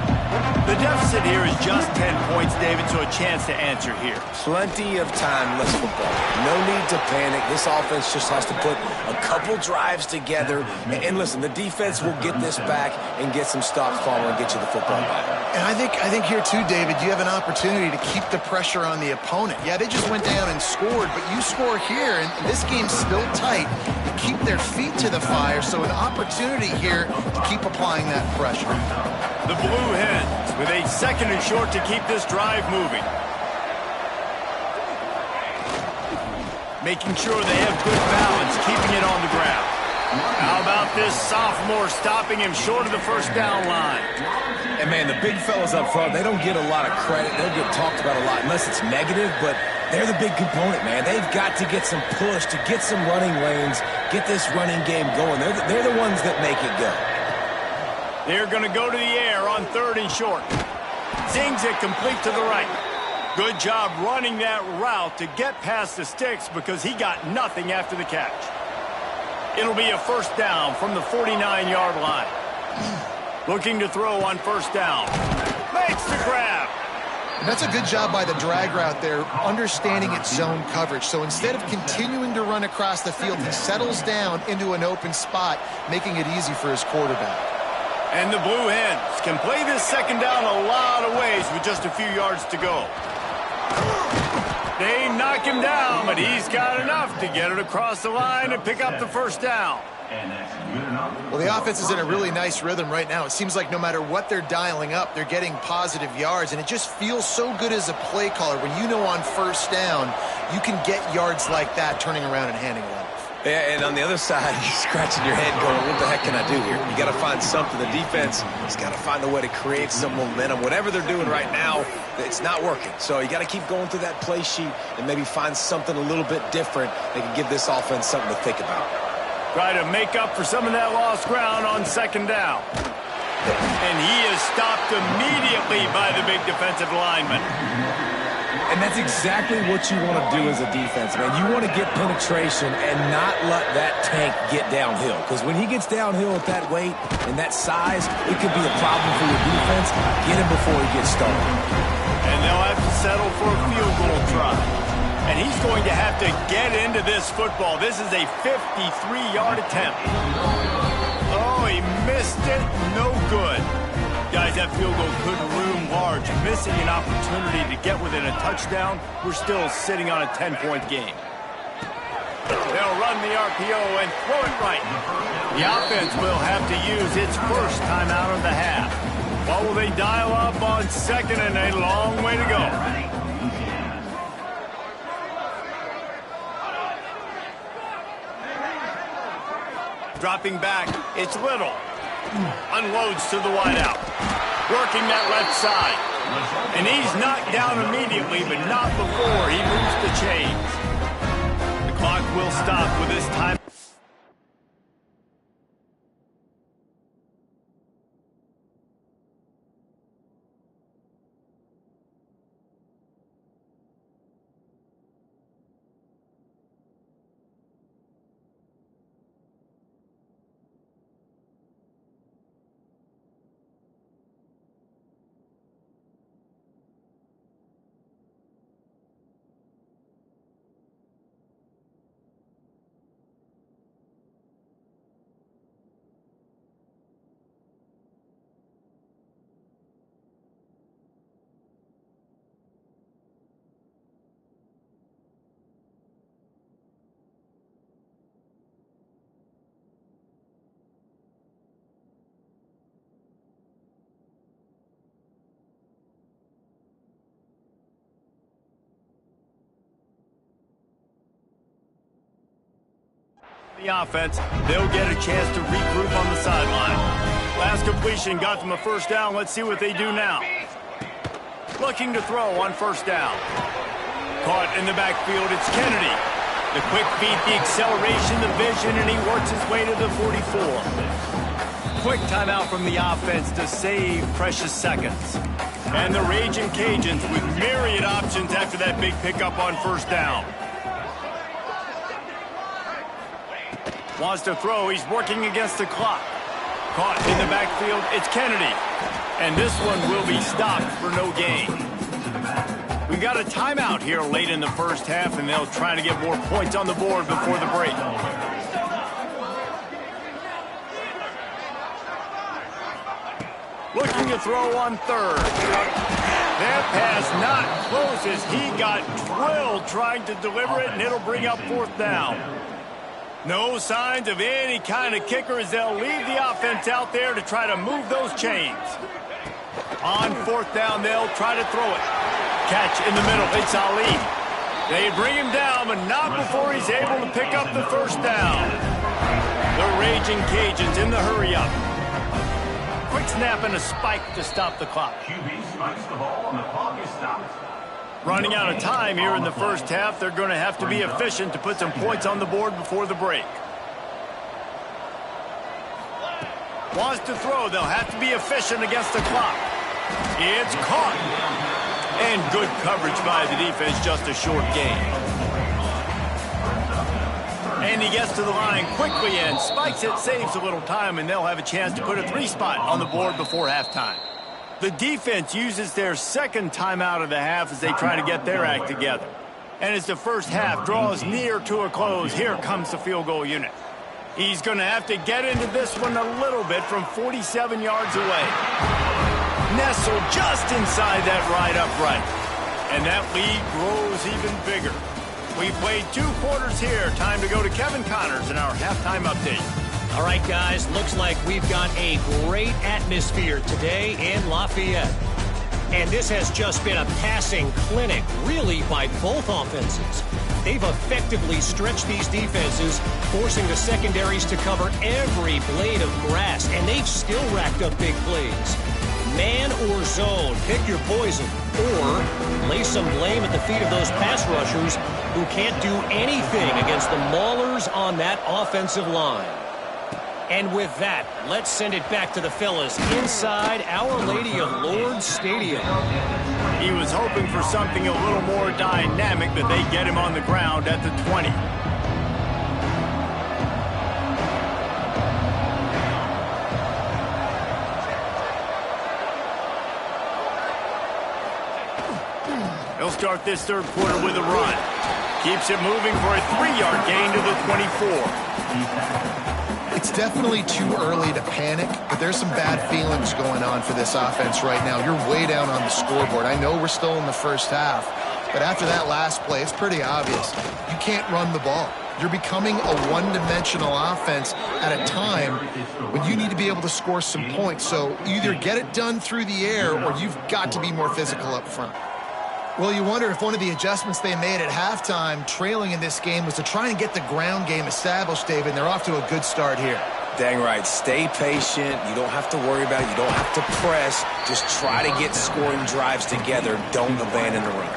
The deficit here is just 10 points, David, so a chance to answer here. Plenty of time, less football. No need to panic. This offense just has to put a couple drives together. And listen, the defense will get this back and get some stops following and get you the football back. And I think here too, David, you have an opportunity to keep the pressure on the opponent. Yeah, they just went down and scored, but you score here, and this game's still tight. You keep their feet to the fire, so an opportunity here to keep applying that pressure. The Blue Hens with a 2nd and short to keep this drive moving. Making sure they have good balance, keeping it on the ground. How about this sophomore stopping him short of the 1st down line? And, man, the big fellas up front, they don't get a lot of credit. They'll get talked about a lot unless it's negative, but they're the big component, man. They've got to get some push, to get some running lanes, get this running game going. They're the ones that make it go. They're going to go to the air on 3rd and short. Zings it complete to the right. Good job running that route to get past the sticks because he got nothing after the catch. It'll be a 1st down from the 49-yard line. Looking to throw on 1st down. Makes the grab. And that's a good job by the drag route there, understanding its zone coverage. So instead of continuing to run across the field, he settles down into an open spot, making it easy for his quarterback. And the Blue Hens can play this 2nd down a lot of ways with just a few yards to go. They knock him down, but he's got enough to get it across the line and pick up the 1st down. Well, the offense is in a really nice rhythm right now. It seems like no matter what they're dialing up, they're getting positive yards, and it just feels so good as a play caller when you know on 1st down you can get yards like that turning around and handing it off. Yeah, and on the other side, you're scratching your head going, what the heck can I do here? You got to find something. The defense has got to find a way to create some momentum. Whatever they're doing right now, it's not working. So you got to keep going through that play sheet and maybe find something a little bit different that can give this offense something to think about. Try to make up for some of that lost ground on 2nd down. And he is stopped immediately by the big defensive lineman. And that's exactly what you want to do as a defense, man. You want to get penetration and not let that tank get downhill. Because when he gets downhill at that weight and that size, it could be a problem for your defense. Get him before he gets started. And they'll have to settle for a field goal try. And he's going to have to get into this football. This is a 53-yard attempt. Oh, he missed it. No good. Guys, that field goal could loom large. Missing an opportunity to get within a touchdown. We're still sitting on a 10-point game. They'll run the RPO and throw it right. The offense will have to use its 1st timeout of the half. What will they dial up on 2nd and a long way to go? Dropping back, it's Little. Unloads to the wideout. Working that left side. And he's knocked down immediately, but not before he moves the chains. The clock will stop with this time. The offense, they'll get a chance to regroup on the sideline. Last completion got them a first down. Let's see what they do now. Looking to throw on first down. Caught in the backfield, it's Kennedy. The quick feet, the acceleration, the vision, and he works his way to the 44. Quick timeout from the offense to save precious seconds. And the Raging Cajuns with myriad options after that big pickup on first down. Wants to throw, he's working against the clock. Caught in the backfield, it's Kennedy. And this one will be stopped for no gain. We've got a timeout here late in the first half, and they'll try to get more points on the board before the break. Looking to throw on third. That pass not close as he got drilled trying to deliver it, and it'll bring up fourth down. No signs of any kind of kicker as they'll leave the offense out there to try to move those chains. On fourth down, they'll try to throw it. Catch in the middle, it's Ali. They bring him down, but not before he's able to pick up the first down. The Raging Cajuns in the hurry-up. Quick snap and a spike to stop the clock. QB strikes the ball and the clock is stopped. Running out of time here in the first half, they're going to have to be efficient to put some points on the board before the break. Wants to throw, they'll have to be efficient against the clock. It's caught. And good coverage by the defense, just a short gain. And he gets to the line quickly and spikes it, saves a little time, and they'll have a chance to put a 3-spot on the board before halftime. The defense uses their second timeout of the half as they try to get their act together. And as the first half draws near to a close, here comes the field goal unit. He's going to have to get into this one a little bit from 47 yards away. Nestled just inside that right upright. And that lead grows even bigger. We played 2 quarters here. Time to go to Kevin Connors in our halftime update. All right, guys, looks like we've got a great atmosphere today in Lafayette. And this has just been a passing clinic, really, by both offenses. They've effectively stretched these defenses, forcing the secondaries to cover every blade of grass, and they've still racked up big plays. Man or zone, pick your poison, or lay some blame at the feet of those pass rushers who can't do anything against the maulers on that offensive line. And with that, let's send it back to the fellas inside Our Lady of Lourdes Stadium. He was hoping for something a little more dynamic, but they get him on the ground at the 20. He'll start this third quarter with a run. Keeps it moving for a 3-yard gain to the 24. It's definitely too early to panic, but there's some bad feelings going on for this offense right now. You're way down on the scoreboard. I know we're still in the first half, but after that last play, it's pretty obvious. You can't run the ball. You're becoming a one-dimensional offense at a time when you need to be able to score some points. So either get it done through the air or you've got to be more physical up front. Well, you wonder if one of the adjustments they made at halftime, trailing in this game, was to try and get the ground game established, David, and they're off to a good start here. Dang right. Stay patient. You don't have to worry about it. You don't have to press. Just try to get scoring drives together. Don't abandon the run.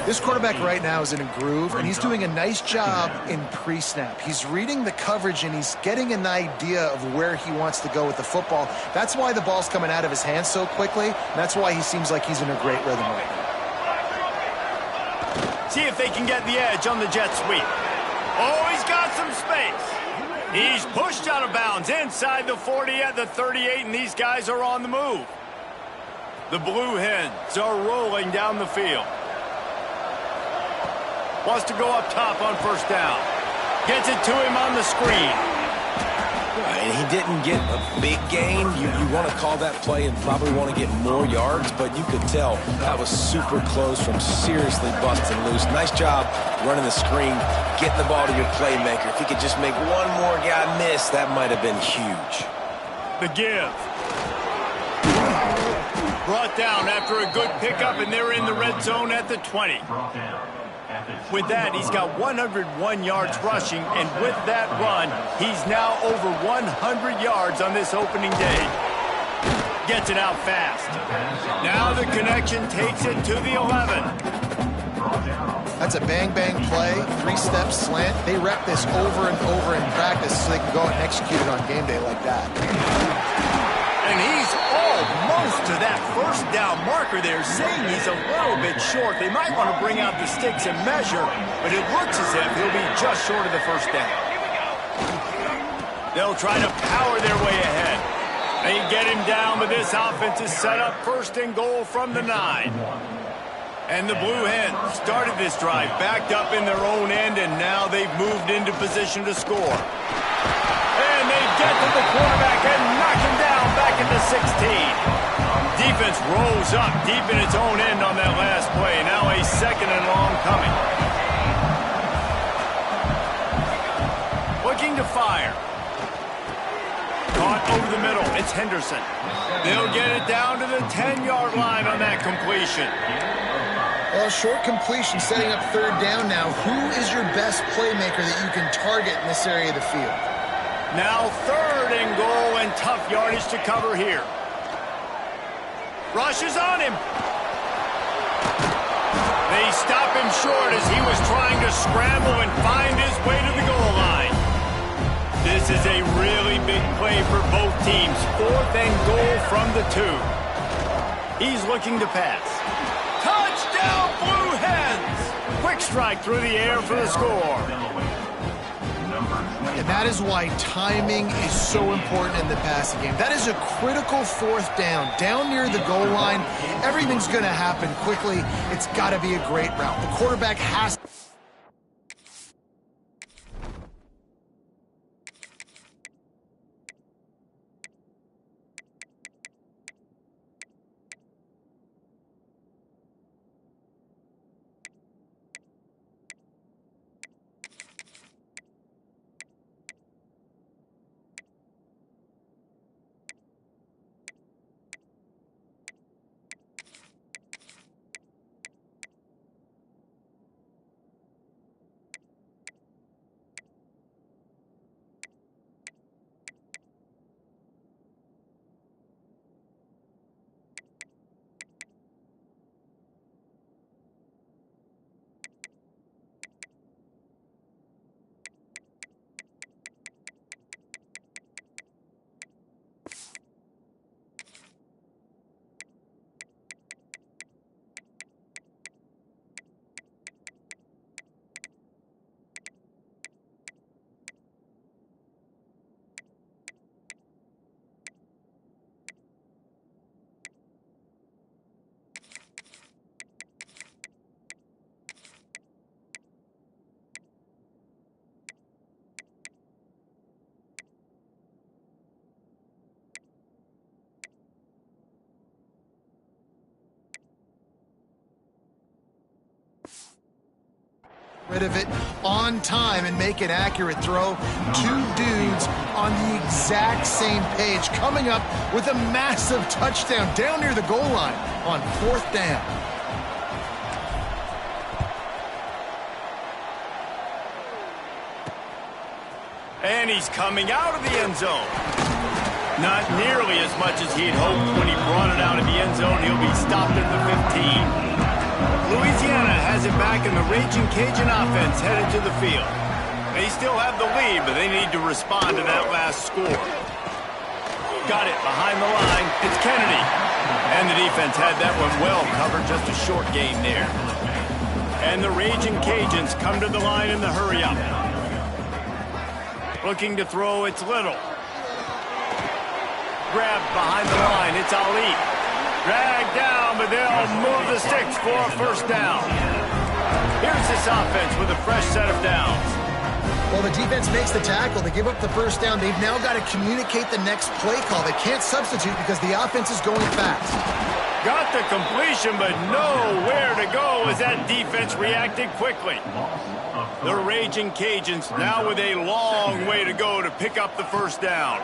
This quarterback right now is in a groove, and he's doing a nice job in pre-snap. He's reading the coverage, and he's getting an idea of where he wants to go with the football. That's why the ball's coming out of his hands so quickly, and that's why he seems like he's in a great rhythm right now. See if they can get the edge on the jet sweep. Oh, he's got some space. He's pushed out of bounds inside the 40 at the 38, and these guys are on the move. The Blue Hens are rolling down the field. Wants to go up top on first down. Gets it to him on the screen. And he didn't get a big gain. You want to call that play and probably want to get more yards, but you could tell that was super close from seriously busting loose. Nice job running the screen, getting the ball to your playmaker. If he could just make one more guy miss, that might have been huge. The give. Brought down after a good pickup, and they're in the red zone at the 20. With that, he's got 101 yards rushing, and with that run, he's now over 100 yards on this opening day. Gets it out fast. Now the connection takes it to the 11. That's a bang-bang play, three-step slant. They rep this over and over in practice so they can go out and execute it on game day like that. And he's almost to that first down marker there, saying he's a little bit short. They might want to bring out the sticks and measure, but it looks as if he'll be just short of the first down. They'll try to power their way ahead. They get him down, but this offense is set up first and goal from the 9. And the Blue Hens started this drive backed up in their own end, and now they've moved into position to score. And they get to the quarterback and knock him down back at the 16. Defense rolls up deep in its own end on that last play. Now a second and long coming. Looking to fire. Caught over the middle. It's Henderson. They'll get it down to the 10-yard line on that completion. Well, short completion setting up third down now. Who is your best playmaker that you can target in this area of the field? Now third and goal and tough yardage to cover here. Rushes on him. They stop him short as he was trying to scramble and find his way to the goal line. This is a really big play for both teams. Fourth and goal from the 2. He's looking to pass. Touchdown, Blue Hens! Quick strike through the air for the score. And that is why timing is so important in the passing game. That is a critical fourth down. Down near the goal line, everything's going to happen quickly. It's got to be a great route. The quarterback has to... rid of it on time and make an accurate throw. Two dudes on the exact same page, coming up with a massive touchdown down near the goal line on fourth down. And he's coming out of the end zone. Not nearly as much as he'd hoped when he brought it out of the end zone. He'll be stopped at the 15. Louisiana has it back, and the Raging Cajun offense headed to the field. They still have the lead, but they need to respond to that last score. Got it behind the line. It's Kennedy. And the defense had that one well covered. Just a short game there. And the Raging Cajuns come to the line in the hurry-up. Looking to throw, it's Little. Grabbed behind the line, it's Ali. Dragged down, but they'll move the sticks for a first down. Here's this offense with a fresh set of downs. Well, the defense makes the tackle. They give up the first down. They've now got to communicate the next play call. They can't substitute because the offense is going fast. Got the completion, but nowhere to go as that defense reacted quickly. The Raging Cajuns now with a long way to go to pick up the first down.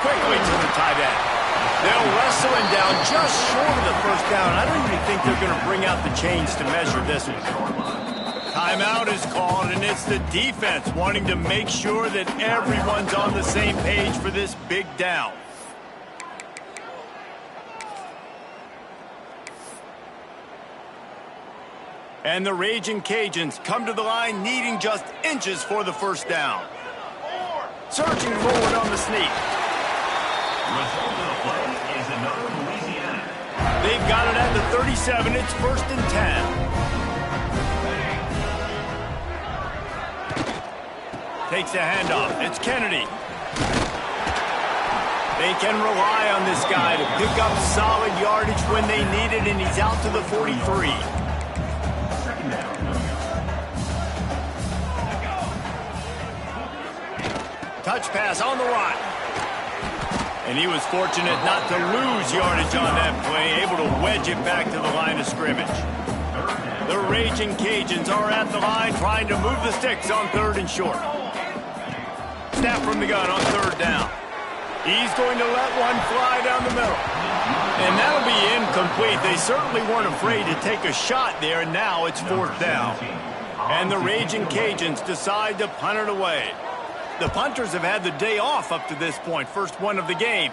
Quickly to the tight end. They'll wrestle him down just short of the first down. I don't even think they're going to bring out the chains to measure this one. Timeout is called, and it's the defense wanting to make sure that everyone's on the same page for this big down. And the Raging Cajuns come to the line needing just inches for the first down. Surging forward on the sneak. Result of the play is another Louisiana. They've got it at the 37. It's 1st and 10. Takes a handoff. It's Kennedy. They can rely on this guy to pick up solid yardage when they need it, and he's out to the 43. Touch pass on the run. And he was fortunate not to lose yardage on that play, able to wedge it back to the line of scrimmage. The Raging Cajuns are at the line trying to move the sticks on 3rd and short. Snap from the gun on 3rd down. He's going to let one fly down the middle. And that'll be incomplete. They certainly weren't afraid to take a shot there, and now it's 4th down. And the Raging Cajuns decide to punt it away. The punters have had the day off up to this point, first one of the game.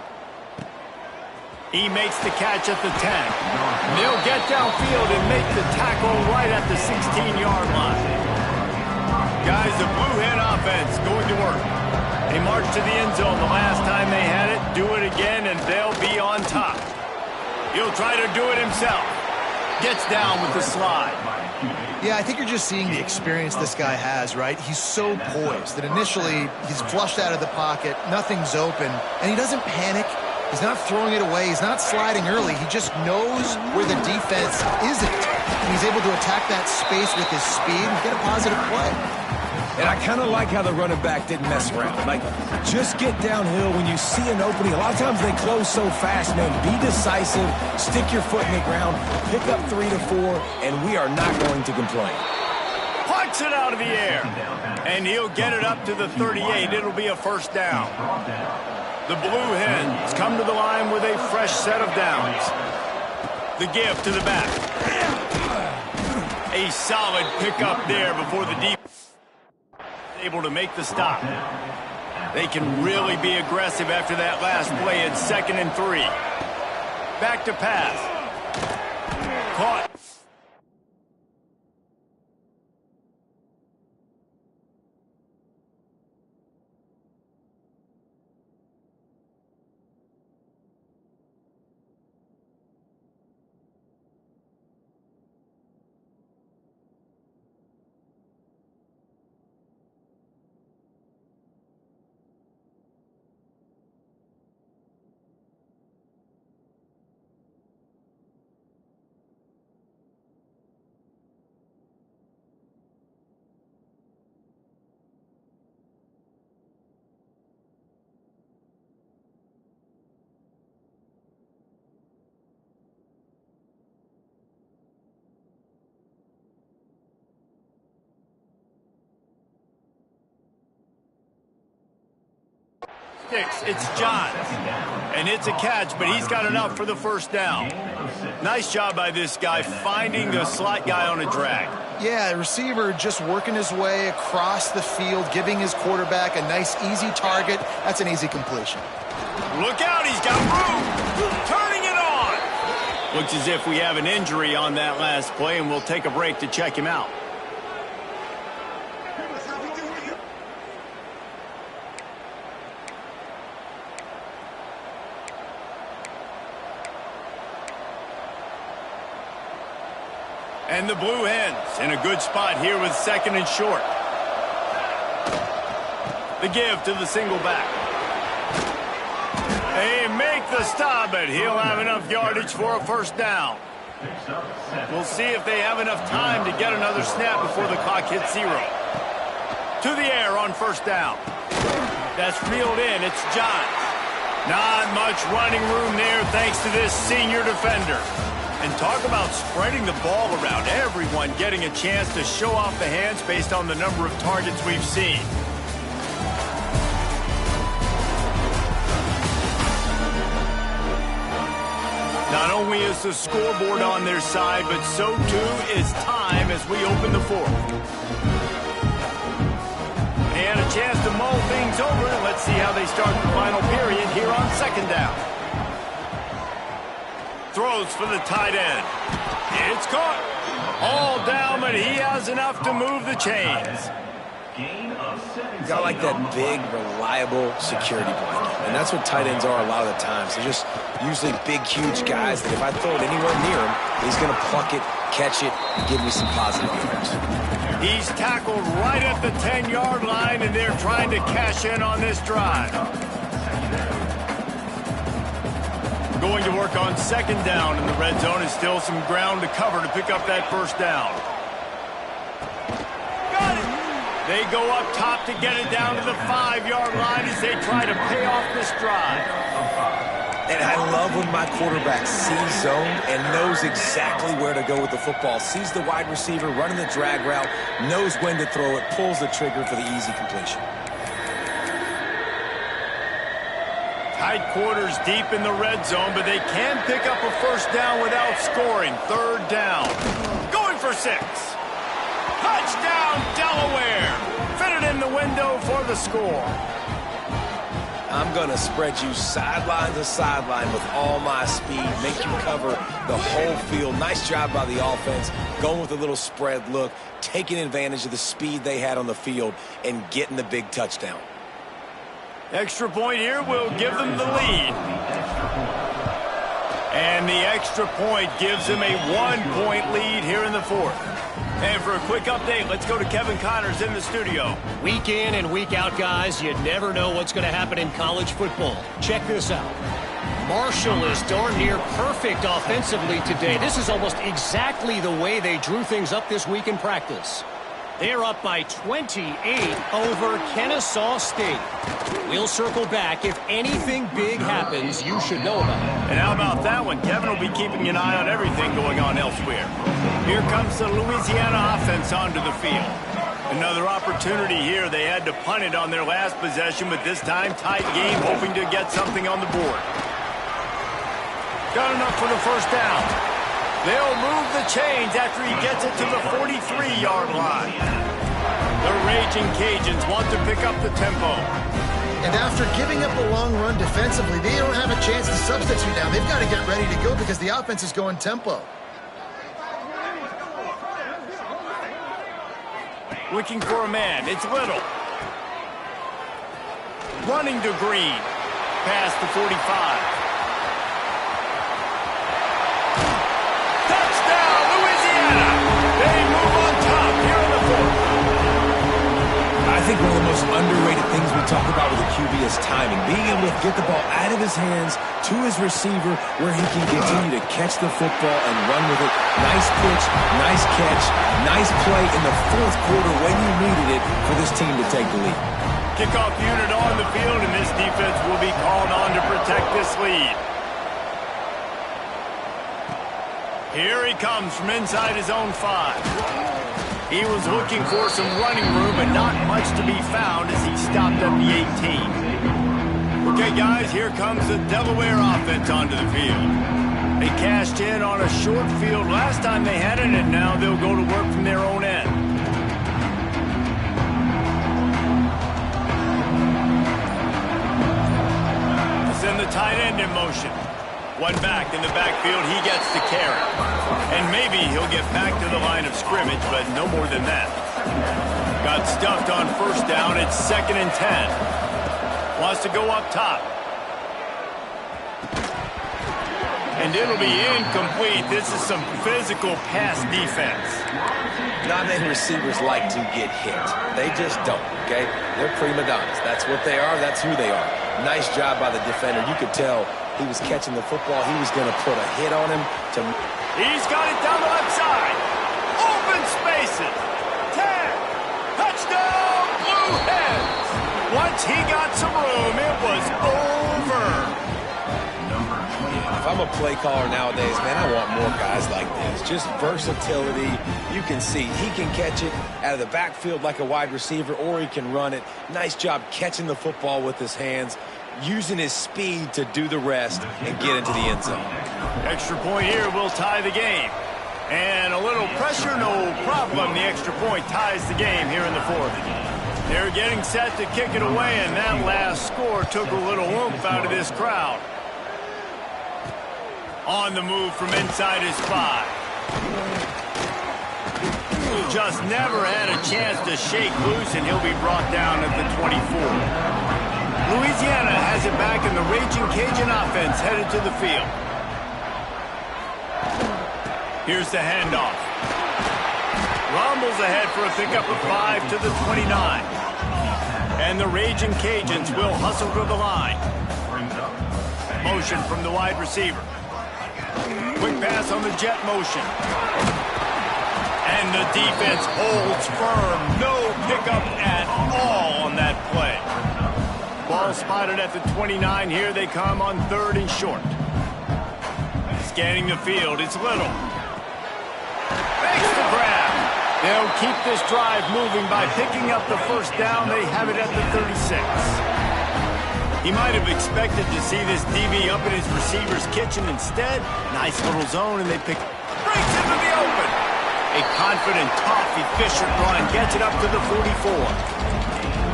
He makes the catch at the 10. They'll get downfield and make the tackle right at the 16-yard line. Guys, the Blue Hen offense going to work. They marched to the end zone the last time they had it. Do it again, and they'll be on top. He'll try to do it himself. Gets down with the slide. Yeah, I think you're just seeing the experience this guy has, right? He's so poised that initially he's flushed out of the pocket, nothing's open, and he doesn't panic. He's not throwing it away. He's not sliding early. He just knows where the defense isn't. And he's able to attack that space with his speed and get a positive play. And I kind of like how the running back didn't mess around. Like, just get downhill when you see an opening. A lot of times they close so fast, man. Be decisive, stick your foot in the ground, pick up 3 to 4, and we are not going to complain. Punts it out of the air. And he'll get it up to the 38. It'll be a 1st down. The Blue Hens come to the line with a fresh set of downs. The give to the back. A solid pickup there before the defense able to make the stop. They can really be aggressive after that last play at 2nd and 3. Back to pass. Caught. It's Johns, and it's a catch, but he's got enough for the 1st down. Nice job by this guy finding the slot guy on a drag. Yeah, the receiver just working his way across the field, giving his quarterback a nice, easy target. That's an easy completion. Look out, he's got room. Turning it on. Looks as if we have an injury on that last play, and we'll take a break to check him out. And the Blue Hens in a good spot here with 2nd and short. The give to the single back. They make the stop, but he'll have enough yardage for a 1st down. We'll see if they have enough time to get another snap before the clock hits 0. To the air on 1st down. That's reeled in. It's Johns. Not much running room there thanks to this senior defender. And talk about spreading the ball around. Everyone getting a chance to show off the hands based on the number of targets we've seen. Not only is the scoreboard on their side, but so too is time as we open the fourth. And a chance to mull things over. Let's see how they start the final period here on second down. Throws for the tight end. It's caught. All down, but he has enough to move the chains. You got like that big, reliable security blanket. And that's what tight ends are a lot of the times. They're just usually big, huge guys that if I throw it anywhere near him, he's going to pluck it, catch it, and give me some positive yards. He's tackled right at the 10-yard line, and they're trying to cash in on this drive. Going to work on second down in the red zone. Is still some ground to cover to pick up that first down. Got it! They go up top to get it down to the 5-yard line as they try to pay off this drive. And I love when my quarterback sees zone and knows exactly where to go with the football. Sees the wide receiver running the drag route, knows when to throw it, pulls the trigger for the easy completion. Tight quarters deep in the red zone, but they can pick up a first down without scoring. Third down. Going for 6. Touchdown, Delaware. Fitted in the window for the score. I'm going to spread you sideline to sideline with all my speed, make you cover the whole field. Nice job by the offense, going with a little spread look, taking advantage of the speed they had on the field, and getting the big touchdown. Extra point here will give them the lead. And the extra point gives them a 1-point lead here in the fourth. And for a quick update, let's go to Kevin Connors in the studio. Week in and week out, guys, you never know what's going to happen in college football. Check this out. Marshall is darn near perfect offensively today. This is almost exactly the way they drew things up this week in practice. They're up by 28 over Kennesaw State. We'll circle back. If anything big happens, you should know about it. And how about that one? Kevin will be keeping an eye on everything going on elsewhere. Here comes the Louisiana offense onto the field. Another opportunity here. They had to punt it on their last possession, but this time tight game, hoping to get something on the board. Got enough for the first down. They'll move the chains after he gets it to the 43-yard line. The Raging Cajuns want to pick up the tempo. And after giving up a long run defensively, they don't have a chance to substitute now. They've got to get ready to go because the offense is going tempo. Looking for a man. It's Little. Running to Green. Past the 45. They move on top here in the fourth. I think one of the most underrated things we talk about with the QB is timing. Being able to get the ball out of his hands to his receiver where he can continue to catch the football and run with it. Nice pitch, nice catch, nice play in the fourth quarter when you needed it for this team to take the lead. Kickoff unit on the field, and this defense will be called on to protect this lead. Here he comes from inside his own 5. He was looking for some running room, but not much to be found as he stopped at the 18. Okay, guys, here comes the Delaware offense onto the field. They cashed in on a short field last time they had it, and now they'll go to work from their own end. Send the tight end in motion. One back in the backfield, he gets the carry. And maybe he'll get back to the line of scrimmage, but no more than that. Got stuffed on first down, it's 2nd and 10. Wants to go up top. And it'll be incomplete. This is some physical pass defense. Not many receivers like to get hit. They just don't, okay? They're prima donnas. That's what they are. That's who they are. Nice job by the defender. You could tell he was catching the football. He was going to put a hit on him. He's got it down the left side. Open spaces. 10. Touchdown, Blue Hens. Once he got some room, it was over. If I'm a play caller nowadays, man, I want more guys like this. Just versatility. You can see he can catch it out of the backfield like a wide receiver, or he can run it. Nice job catching the football with his hands. using his speed to do the rest and get into the end zone. Extra point here will tie the game. And a little pressure, no problem. The extra point ties the game here in the fourth. They're getting set to kick it away, and that last score took a little oomph out of this crowd. On the move from inside his 5. Just never had a chance to shake loose, and he'll be brought down at the 24. Louisiana has it back, in the Raging Cajun offense headed to the field. Here's the handoff. Rumbles ahead for a pickup of 5 to the 29. And the Raging Cajuns will hustle to the line. Motion from the wide receiver. Quick pass on the jet motion. And the defense holds firm. No pickup at all on that play. Ball spotted at the 29. Here they come on 3rd and short. Scanning the field, it's Little. Makes the grab. They'll keep this drive moving by picking up the first down. They have it at the 36. He might have expected to see this DB up in his receiver's kitchen. Instead, nice little zone, and they pick. Breaks into the open. A confident, tough, efficient run gets it up to the 44.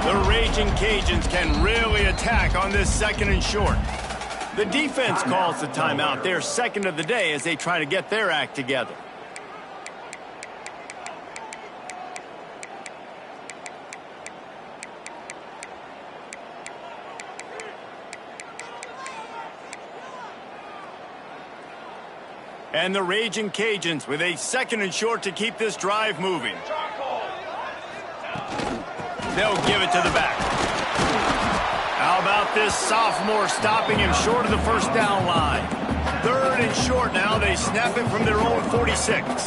The Raging Cajuns can really attack on this 2nd and short. The defense calls the timeout. Their 2nd of the day as they try to get their act together. And the Raging Cajuns with a 2nd and short to keep this drive moving. They'll give it to the back. How about this sophomore stopping him short of the first down line? 3rd and short now. They snap it from their own 46.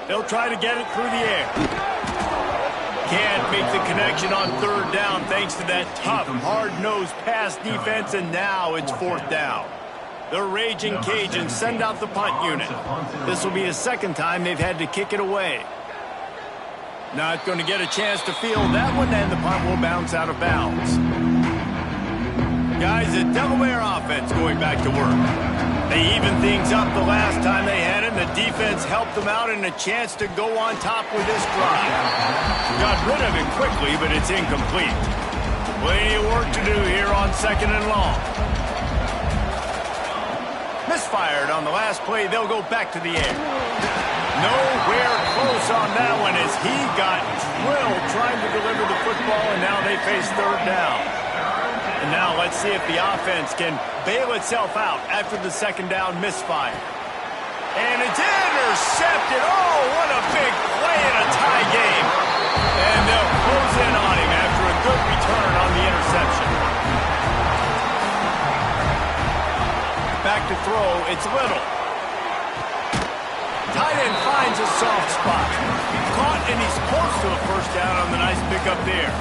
They'll try to get it through the air. Can't make the connection on 3rd down thanks to that tough, hard-nosed pass defense, and now it's 4th down. The Raging Cajuns send out the punt unit. This will be the 2nd time they've had to kick it away. Not going to get a chance to field that one, and the punt will bounce out of bounds. Guys, the Delaware offense going back to work. They evened things up the last time they had it, and the defense helped them out, and a chance to go on top with this drive. Got rid of it quickly, but it's incomplete. Plenty of work to do here on 2nd and long. Misfired on the last play. They'll go back to the air. Nowhere close on that one as he got drilled trying to deliver the football, and now they face 3rd down. And now let's see if the offense can bail itself out after the 2nd down misfire. And it's intercepted. Oh, what a big play in a tie game. And they'll close in on him after a good return on the interception. Back to throw, it's Little. Tight end finds a soft spot. Caught, and he's close to a first down on the nice pickup there.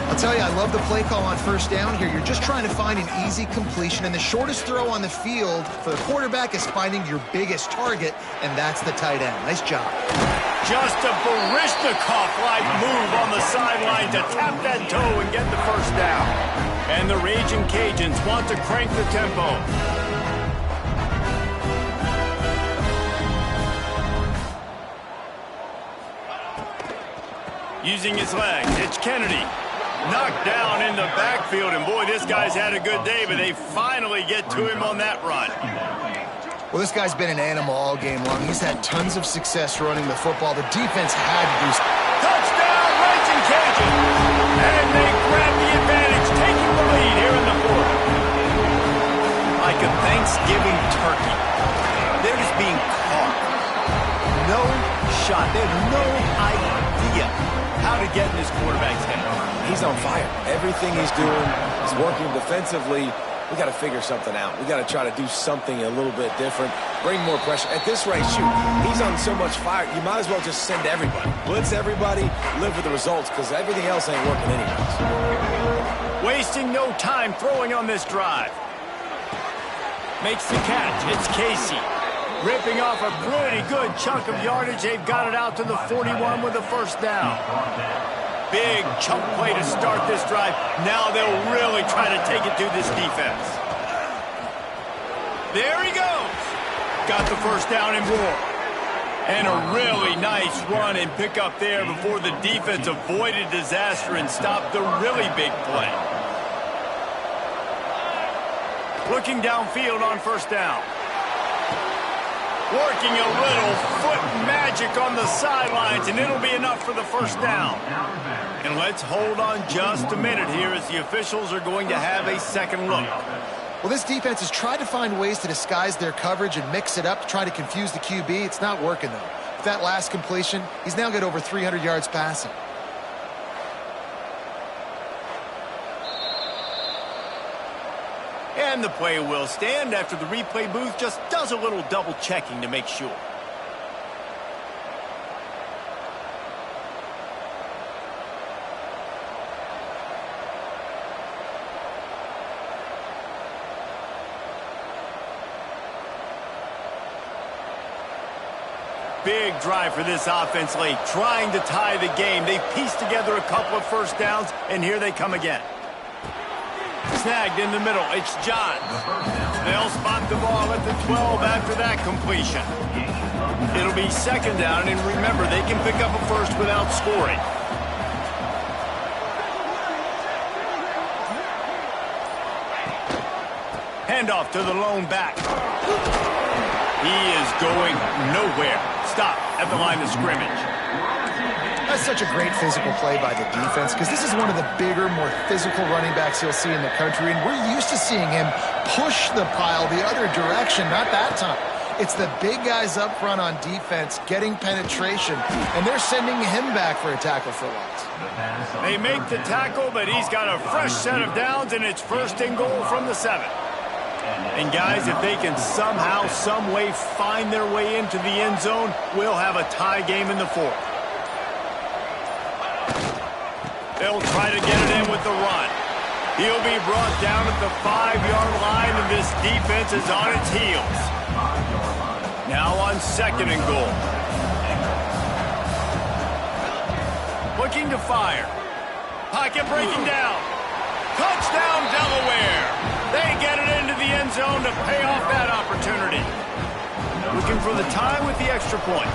I'll tell you, I love the play call on 1st down here. You're just trying to find an easy completion, and the shortest throw on the field for the quarterback is finding your biggest target, and that's the tight end. Nice job. Just a Baryshnikov-like move on the sideline to tap that toe and get the first down. And the Raging Cajuns want to crank the tempo. Using his legs, it's Kennedy. Knocked down in the backfield, and boy, this guy's had a good day, but they finally get to him on that run. Well, this guy's been an animal all game long. He's had tons of success running the football. The defense had to do something. Touchdown, Raging Cajuns! And they grab the advantage, taking the lead here in the 4th. Like a Thanksgiving turkey. They're just being caught. No shot. They have no idea how to get in this quarterback's head. He's on fire. Everything he's doing is working defensively. We got to figure something out. We got to try to do something a little bit different. Bring more pressure. At this rate, shoot, he's on so much fire, you might as well just send everybody. Blitz everybody, live with the results, because everything else ain't working anyways. Wasting no time throwing on this drive. Makes the catch. It's Casey. Ripping off a pretty good chunk of yardage. They've got it out to the 41 with a first down. Big chunk play to start this drive. Now they'll really try to take it to this defense. There he goes. Got the first down and more. And a really nice run and pick up there before the defense avoided disaster and stopped the really big play. Looking downfield on first down. Working a little foot magic on the sidelines, and it'll be enough for the first down. And let's hold on just a minute here as the officials are going to have a second look. Well, this defense has tried to find ways to disguise their coverage and mix it up to try to confuse the QB. It's not working, though. With that last completion, he's now got over 300 yards passing. And the play will stand after the replay booth just does a little double checking to make sure. Big drive for this offense late, trying to tie the game. They pieced together a couple of first downs, and here they come again. Snagged in the middle, it's John. They'll spot the ball at the 12 after that completion. It'll be second down, and remember, they can pick up a first without scoring. Handoff to the lone back. He is going nowhere. Stop at the line of scrimmage. That's such a great physical play by the defense because this is one of the bigger, more physical running backs you'll see in the country, and we're used to seeing him push the pile the other direction, not that time. It's the big guys up front on defense getting penetration, and they're sending him back for a tackle for loss. They make the tackle, but he's got a fresh set of downs, and it's first and goal from the 7. And guys, if they can somehow, some way find their way into the end zone, we'll have a tie game in the 4th. They'll try to get it in with the run. He'll be brought down at the 5-yard line, and this defense is on its heels. Now on second and goal. Looking to fire. Pocket breaking down. Touchdown, Delaware. They get it into the end zone to pay off that opportunity. Looking for the tie with the extra point.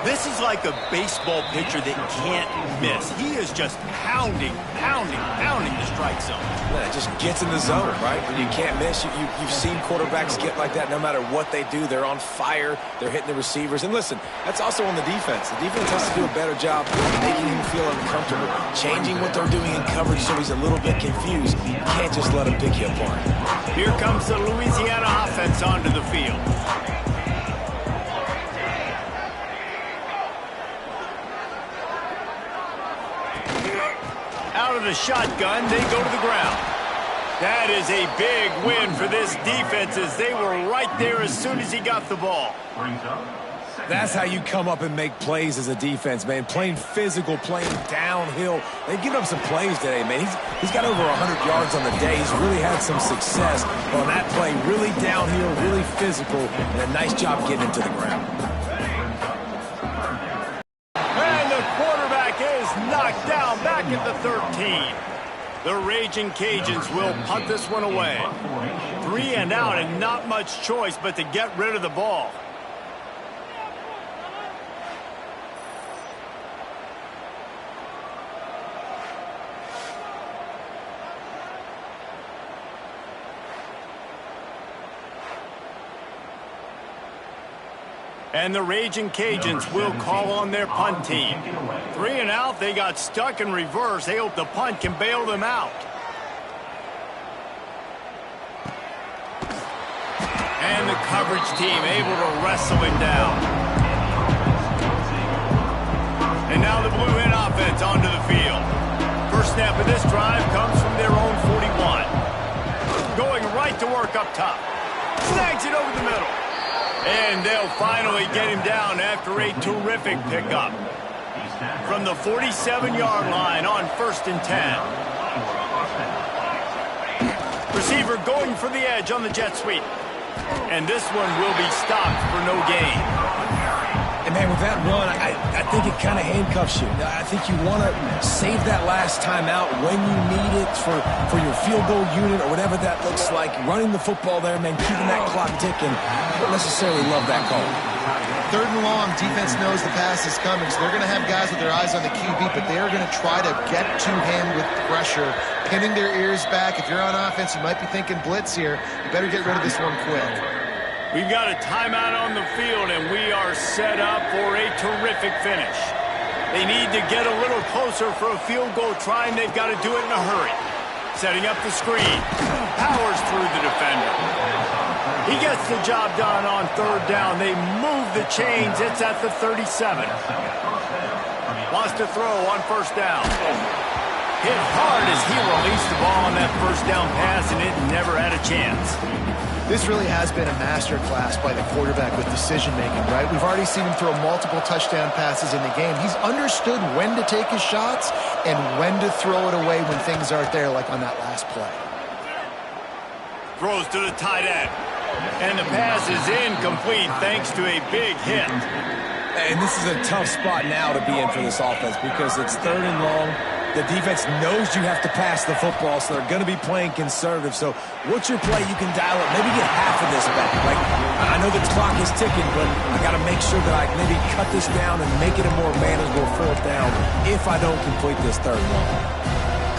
This is like a baseball pitcher that can't miss. He is just pounding the strike zone. Yeah, it just gets in the zone, right? When you can't miss, you've seen quarterbacks get like that no matter what they do. They're on fire. They're hitting the receivers. And listen, that's also on the defense. The defense has to do a better job making him feel uncomfortable, changing what they're doing in coverage so he's a little bit confused. You can't just let him pick you apart. Here comes the Louisiana offense onto the field. Out of the shotgun, they go to the ground. That is a big win for this defense as they were right there as soon as he got the ball. That's how you come up and make plays as a defense, man. Playing physical, playing downhill. They've given up some plays today, man. He's got over 100 yards on the day. He's really had some success on that play. Really downhill, really physical, and a nice job getting into the ground. Knocked down back at the 13. The Raging Cajuns will punt this one away. 3 and out and not much choice but to get rid of the ball. And the Raging Cajuns will call on their punt team. 3 and out, they got stuck in reverse. They hope the punt can bail them out. And the coverage team able to wrestle him down. And now the Blue Hen offense onto the field. First snap of this drive comes from their own 41. Going right to work up top. Snags it over the middle. And they'll finally get him down after a terrific pickup. From the 47-yard line on 1st and 10. Receiver going for the edge on the jet sweep. And this one will be stopped for no gain. And, man, with that run, I think it kind of handcuffs you. I think you want to save that last time out when you need it for your field goal unit or whatever that looks like. Running the football there, man, keeping that clock ticking. I don't necessarily love that call. 3rd and long, defense knows the pass is coming, so they're going to have guys with their eyes on the QB, but they are going to try to get to him with pressure, pinning their ears back. If you're on offense, you might be thinking blitz here. You better get rid of this one quick. We've got a timeout on the field, and we are set up for a terrific finish. They need to get a little closer for a field goal try, and they've got to do it in a hurry. Setting up the screen. Powers through the defender. He gets the job done on 3rd down. They move the chains. It's at the 37. Wants to throw on 1st down. Hit hard as he released the ball on that 1st down pass, and it never had a chance. This really has been a masterclass by the quarterback with decision-making, right? We've already seen him throw multiple touchdown passes in the game. He's understood when to take his shots and when to throw it away when things aren't there, like on that last play. Throws to the tight end. And the pass is incomplete thanks to a big hit. And this is a tough spot now to be in for this offense because it's 3rd and long. The defense knows you have to pass the football, so they're going to be playing conservative. So what's your play? You can dial it. Maybe get half of this back. Like, I know the clock is ticking, but I got to make sure that I maybe cut this down and make it a more manageable 4th down if I don't complete this 3rd one.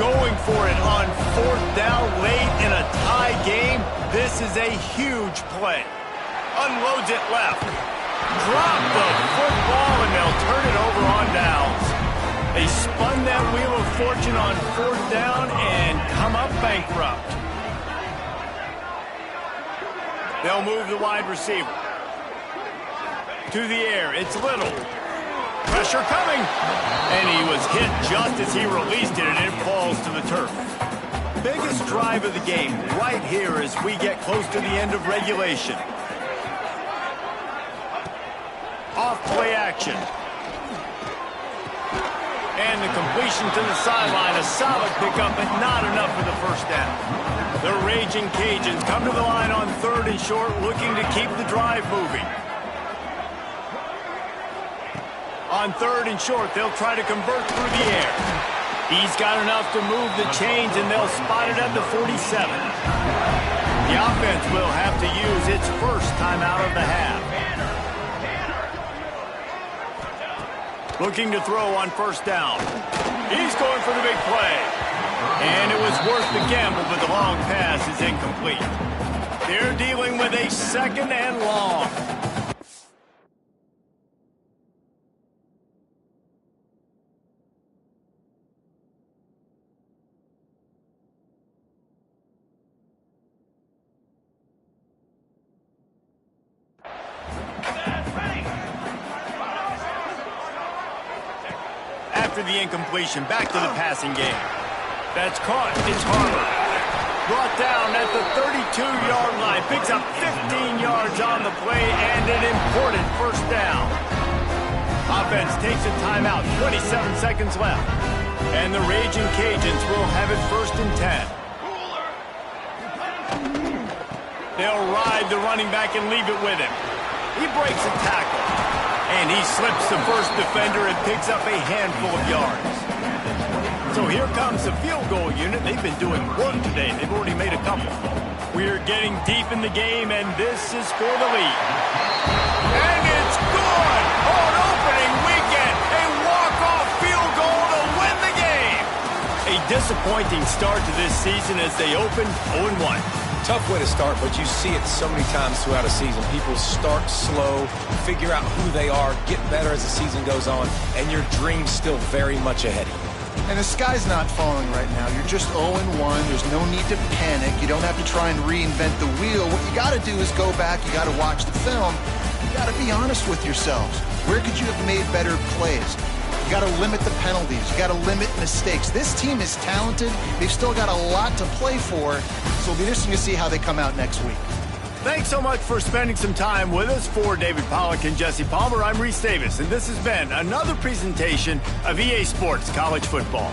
Going for it on 4th down late in a tie game. This is a huge play. Unloads it left. Drop the football, and they'll turn it over on downs. They spun that wheel of fortune on 4th down and come up bankrupt. They'll move the wide receiver. To the air, it's Little. Pressure coming. And he was hit just as he released it, and it falls to the turf. Biggest drive of the game right here as we get close to the end of regulation. Off play action. And the completion to the sideline, a solid pickup, but not enough for the 1st down. The Raging Cajuns come to the line on 3rd and short, looking to keep the drive moving. On 3rd and short, they'll try to convert through the air. He's got enough to move the chains, and they'll spot it at the 47. The offense will have to use its 1st timeout of the half. Looking to throw on 1st down. He's going for the big play. And it was worth the gamble, but the long pass is incomplete. They're dealing with a 2nd and long. After the incompletion, back to the passing game. That's caught. It's Harper. Brought down at the 32-yard line. Picks up 15 yards on the play and an important 1st down. Offense takes a timeout. 27 seconds left. And the Raging Cajuns will have it 1st and 10. They'll ride the running back and leave it with him. He breaks a tackle. And he slips the 1st defender and picks up a handful of yards. So here comes the field goal unit. They've been doing work today. They've already made a couple. We're getting deep in the game, and this is for the lead. And it's good! On opening weekend, a walk-off field goal to win the game! A disappointing start to this season as they open 0-1. Tough way to start, but you see it so many times throughout a season. People start slow, figure out who they are, get better as the season goes on, and your dream's still very much ahead of you. And the sky's not falling right now. You're just 0-1. There's no need to panic. You don't have to try and reinvent the wheel. What you got to do is go back. You got to watch the film. You got to be honest with yourselves. Where could you have made better plays? You got to limit the penalties. You got to limit mistakes. This team is talented. They've still got a lot to play for. So it'll be interesting to see how they come out next week. Thanks so much for spending some time with us. For David Pollack and Jesse Palmer, I'm Reese Davis, and this has been another presentation of EA Sports College Football.